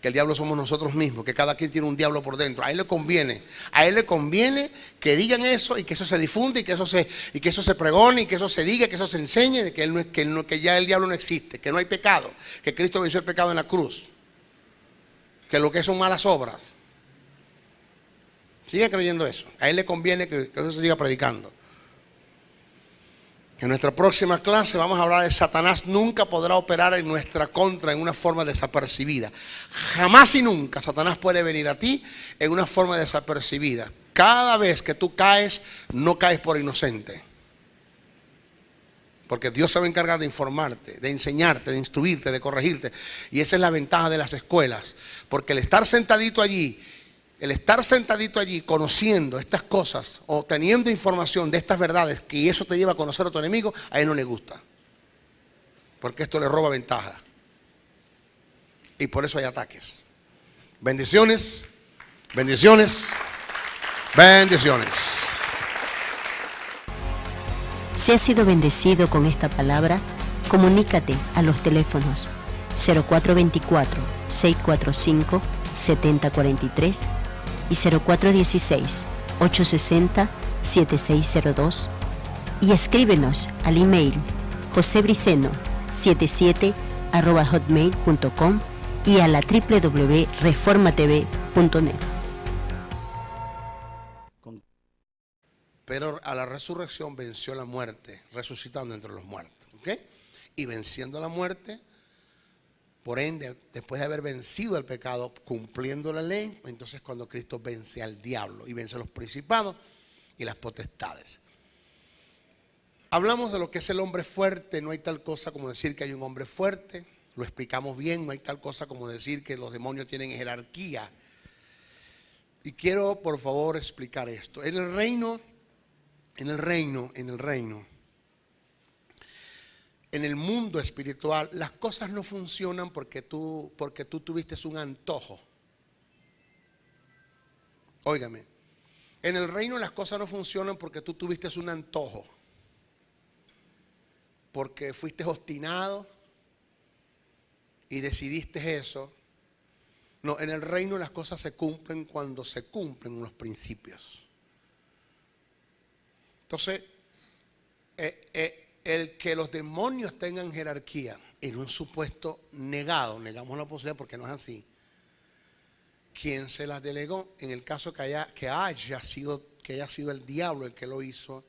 que el diablo somos nosotros mismos, que cada quien tiene un diablo por dentro. A él le conviene que digan eso y que eso se difunda y que eso se pregone y que eso se diga, que eso se enseñe, de que ya el diablo no existe, que no hay pecado, que Cristo venció el pecado en la cruz, que lo que son malas obras. Sigue creyendo eso. A él le conviene que eso se siga predicando. En nuestra próxima clase vamos a hablar de Satanás nunca podrá operar en nuestra contra en una forma desapercibida. Jamás y nunca Satanás puede venir a ti en una forma desapercibida. Cada vez que tú caes, no caes por inocente. Porque Dios se va a encargar de informarte, de enseñarte, de instruirte, de corregirte. Y esa es la ventaja de las escuelas. Porque el estar sentadito allí conociendo estas cosas o teniendo información de estas verdades, que eso te lleva a conocer a tu enemigo, a él no le gusta. Porque esto le roba ventaja. Y por eso hay ataques. Bendiciones, bendiciones, bendiciones. Si has sido bendecido con esta palabra, comunícate a los teléfonos 0424-645-7043 y 0416-860-7602 y escríbenos al email josebriceno77@hotmail.com y a la www.reformatv.net. Pero a la resurrección venció la muerte, resucitando entre los muertos. ¿Ok? Y venciendo la muerte, por ende, después de haber vencido el pecado, cumpliendo la ley, entonces cuando Cristo vence al diablo y vence a los principados y las potestades. Hablamos de lo que es el hombre fuerte. No hay tal cosa como decir que hay un hombre fuerte. Lo explicamos bien. No hay tal cosa como decir que los demonios tienen jerarquía. Y quiero, por favor, explicar esto. En el reino, en el mundo espiritual, las cosas no funcionan porque tú tuviste un antojo. Óigame, en el reino las cosas no funcionan porque tú tuviste un antojo. porque fuiste obstinado y decidiste eso. No, en el reino las cosas se cumplen cuando se cumplen los principios. Entonces, el que los demonios tengan jerarquía en un supuesto negado, negamos la posibilidad porque no es así. ¿Quién se las delegó? En el caso que haya sido el diablo el que lo hizo,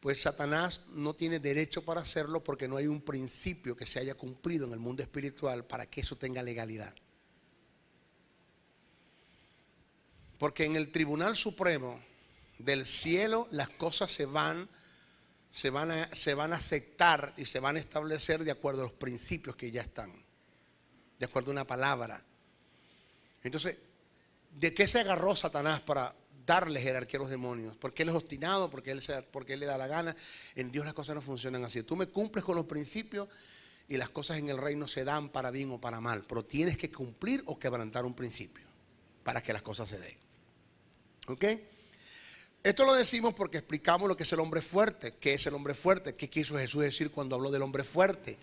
pues Satanás no tiene derecho para hacerlo porque no hay un principio que se haya cumplido en el mundo espiritual para que eso tenga legalidad. Porque en el Tribunal Supremo del cielo las cosas se van a aceptar y se van a establecer de acuerdo a los principios que ya están, de acuerdo a una palabra. Entonces, ¿de qué se agarró Satanás para darle jerarquía a los demonios? Porque él es obstinado, porque él le da la gana. En Dios las cosas no funcionan así. Tú me cumples con los principios y las cosas en el reino se dan para bien o para mal, pero tienes que cumplir o quebrantar un principio para que las cosas se den. ¿Ok? Esto lo decimos porque explicamos lo que es el hombre fuerte. ¿Qué es el hombre fuerte? ¿Qué quiso Jesús decir cuando habló del hombre fuerte?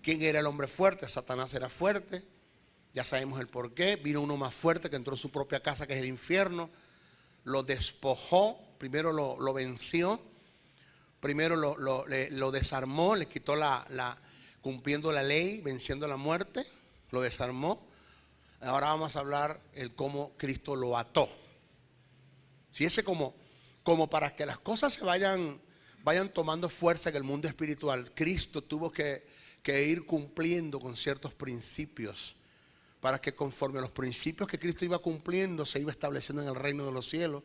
¿Quién era el hombre fuerte? Satanás era fuerte. Ya sabemos el por qué. Vino uno más fuerte que entró en su propia casa, que es el infierno. Lo despojó. Primero lo venció. Primero lo desarmó. Le quitó cumpliendo la ley, venciendo la muerte. Lo desarmó. Ahora vamos a hablar el cómo Cristo lo ató. Si ese como para que las cosas se vayan tomando fuerza en el mundo espiritual, Cristo tuvo que ir cumpliendo con ciertos principios para que conforme a los principios que Cristo iba cumpliendo se iba estableciendo en el reino de los cielos.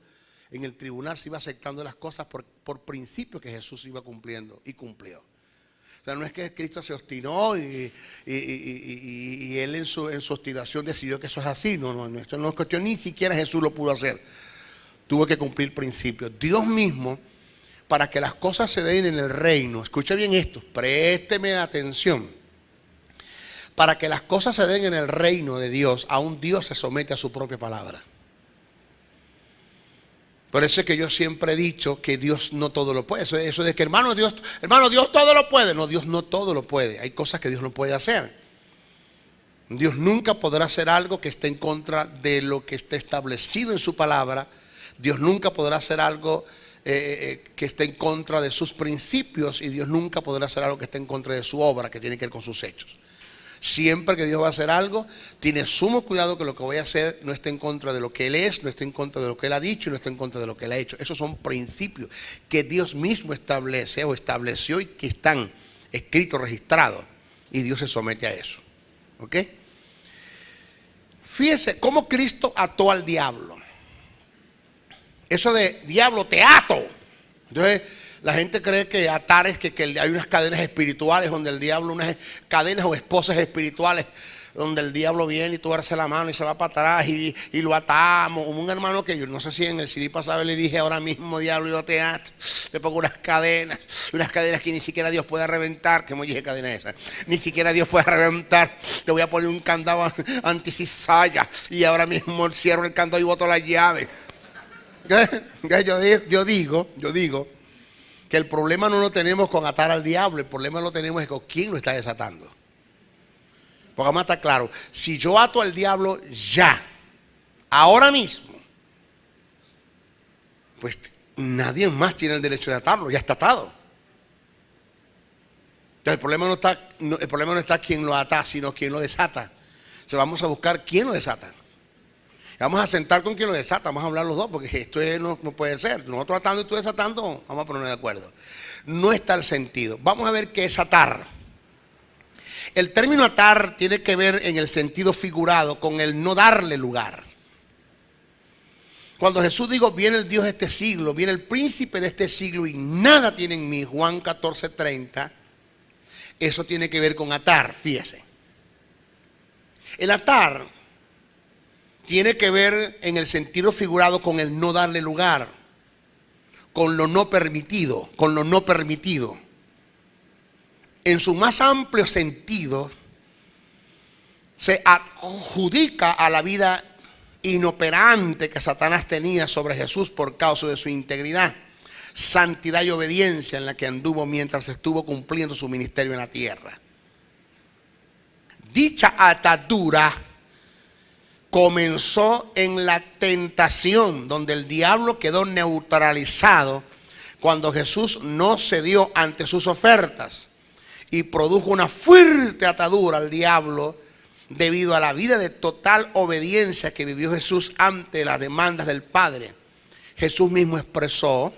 En el tribunal se iba aceptando las cosas por principios que Jesús iba cumpliendo y cumplió. O sea, no es que Cristo se obstinó y él en su obstinación decidió que eso es así. No, esto no es cuestión, ni siquiera Jesús lo pudo hacer. Tuvo que cumplir principios. Dios mismo, para que las cosas se den en el reino, escuche bien esto, présteme atención. Para que las cosas se den en el reino de Dios, aún Dios se somete a su propia palabra. Por eso es que yo siempre he dicho que Dios no todo lo puede. Eso de que hermano Dios todo lo puede. No, Dios no todo lo puede. Hay cosas que Dios no puede hacer. Dios nunca podrá hacer algo que esté en contra de lo que esté establecido en su palabra. Dios nunca podrá hacer algo que esté en contra de sus principios, y Dios nunca podrá hacer algo que esté en contra de su obra, que tiene que ver con sus hechos. Siempre que Dios va a hacer algo, tiene sumo cuidado que lo que voy a hacer no esté en contra de lo que Él es, no esté en contra de lo que Él ha dicho y no esté en contra de lo que Él ha hecho. Esos son principios que Dios mismo establece o estableció y que están escritos, registrados, y Dios se somete a eso. ¿Ok? Fíjese cómo Cristo ató al diablo. Eso de diablo te ato. Entonces la gente cree que atar es que hay unas cadenas espirituales donde el diablo, unas cadenas o esposas espirituales donde el diablo viene y tuerce la mano y se va para atrás y lo atamos. Como un hermano que yo no sé si en el CD pasado le dije, ahora mismo diablo yo te ato, le pongo unas cadenas que ni siquiera Dios puede reventar. ¿Qué me dije cadena esa? Ni siquiera Dios puede reventar. Te voy a poner un candado anti-cizalla y ahora mismo cierro el candado y boto la llave. Yo digo que el problema no lo tenemos con atar al diablo, el problema lo tenemos es con quién lo está desatando. Porque vamos a estar claros, si yo ato al diablo ya, ahora mismo, pues nadie más tiene el derecho de atarlo, ya está atado. Entonces el problema no está quién lo ata, sino quién lo desata. O sea, vamos a buscar quién lo desata. Vamos a sentar con quien lo desata, vamos a hablar los dos, porque esto no puede ser. Nosotros atando y tú desatando, vamos a ponernos de acuerdo. No está el sentido. Vamos a ver qué es atar. El término atar tiene que ver en el sentido figurado con el no darle lugar. Cuando Jesús dijo, viene el Dios de este siglo, viene el príncipe de este siglo y nada tiene en mí, Juan 14:30, eso tiene que ver con atar, fíjese. El atar tiene que ver en el sentido figurado con el no darle lugar, con lo no permitido, En su más amplio sentido, se adjudica a la vida inoperante que Satanás tenía sobre Jesús por causa de su integridad. santidad y obediencia en la que anduvo mientras estuvo cumpliendo su ministerio en la tierra. Dicha atadura comenzó en la tentación, donde el diablo quedó neutralizado cuando Jesús no cedió ante sus ofertas, y produjo una fuerte atadura al diablo debido a la vida de total obediencia que vivió Jesús ante las demandas del Padre. Jesús mismo expresó: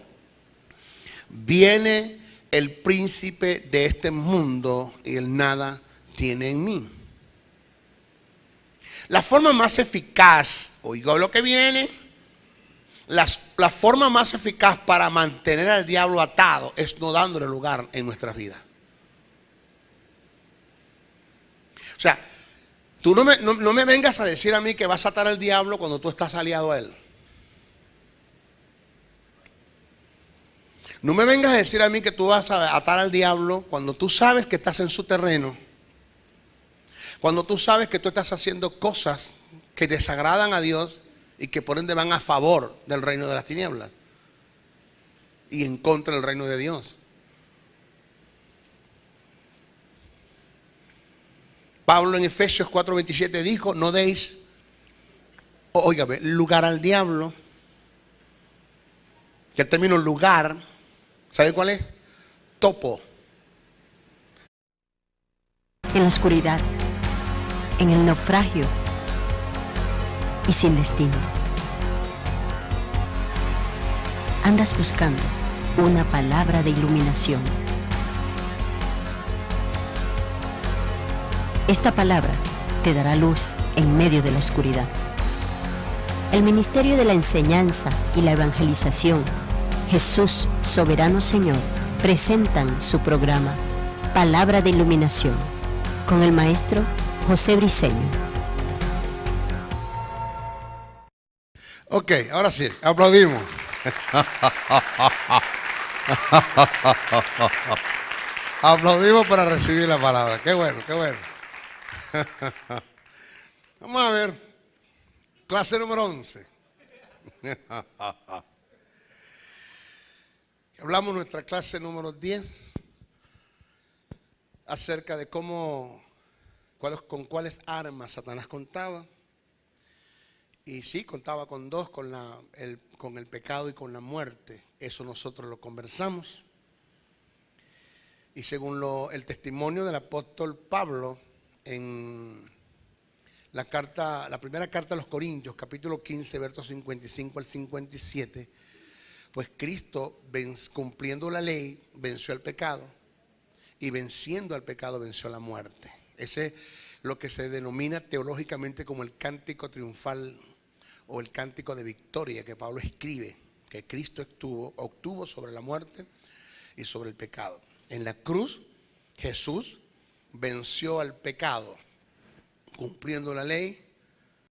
viene el príncipe de este mundo y él nada tiene en mí. La forma más eficaz, oiga lo que viene, la forma más eficaz para mantener al diablo atado es no dándole lugar en nuestras vidas. O sea, tú no me vengas a decir a mí que vas a atar al diablo cuando tú estás aliado a él. No me vengas a decir a mí que tú vas a atar al diablo cuando tú sabes que estás en su terreno. Cuando tú sabes que tú estás haciendo cosas que desagradan a Dios y que por ende van a favor del reino de las tinieblas y en contra del reino de Dios. Pablo en Efesios 4:27 dijo: no deis, óigame, lugar al diablo. Que el término lugar, ¿sabe cuál es? Topo. En la oscuridad, en el naufragio y sin destino. Andas buscando una palabra de iluminación. Esta palabra te dará luz en medio de la oscuridad. El Ministerio de la Enseñanza y la Evangelización, Jesús, Soberano Señor, presentan su programa Palabra de Iluminación con el maestro José Briceño. Ok, ahora sí, aplaudimos. Aplaudimos para recibir la palabra. Qué bueno, qué bueno. Vamos a ver, clase número 11. Hablamos en nuestra clase número 10 acerca de con cuáles armas Satanás contaba. Y sí, contaba con dos, con el pecado y con la muerte. Eso nosotros lo conversamos. Y según el testimonio del apóstol Pablo en la primera carta a los Corintios, capítulo 15, versos 55 al 57, pues Cristo, cumpliendo la ley, venció al pecado, y venciendo al pecado venció la muerte. Ese es lo que se denomina teológicamente como el cántico triunfal o el cántico de victoria que Pablo escribe, que Cristo obtuvo sobre la muerte y sobre el pecado. En la cruz, Jesús venció al pecado, cumpliendo la ley,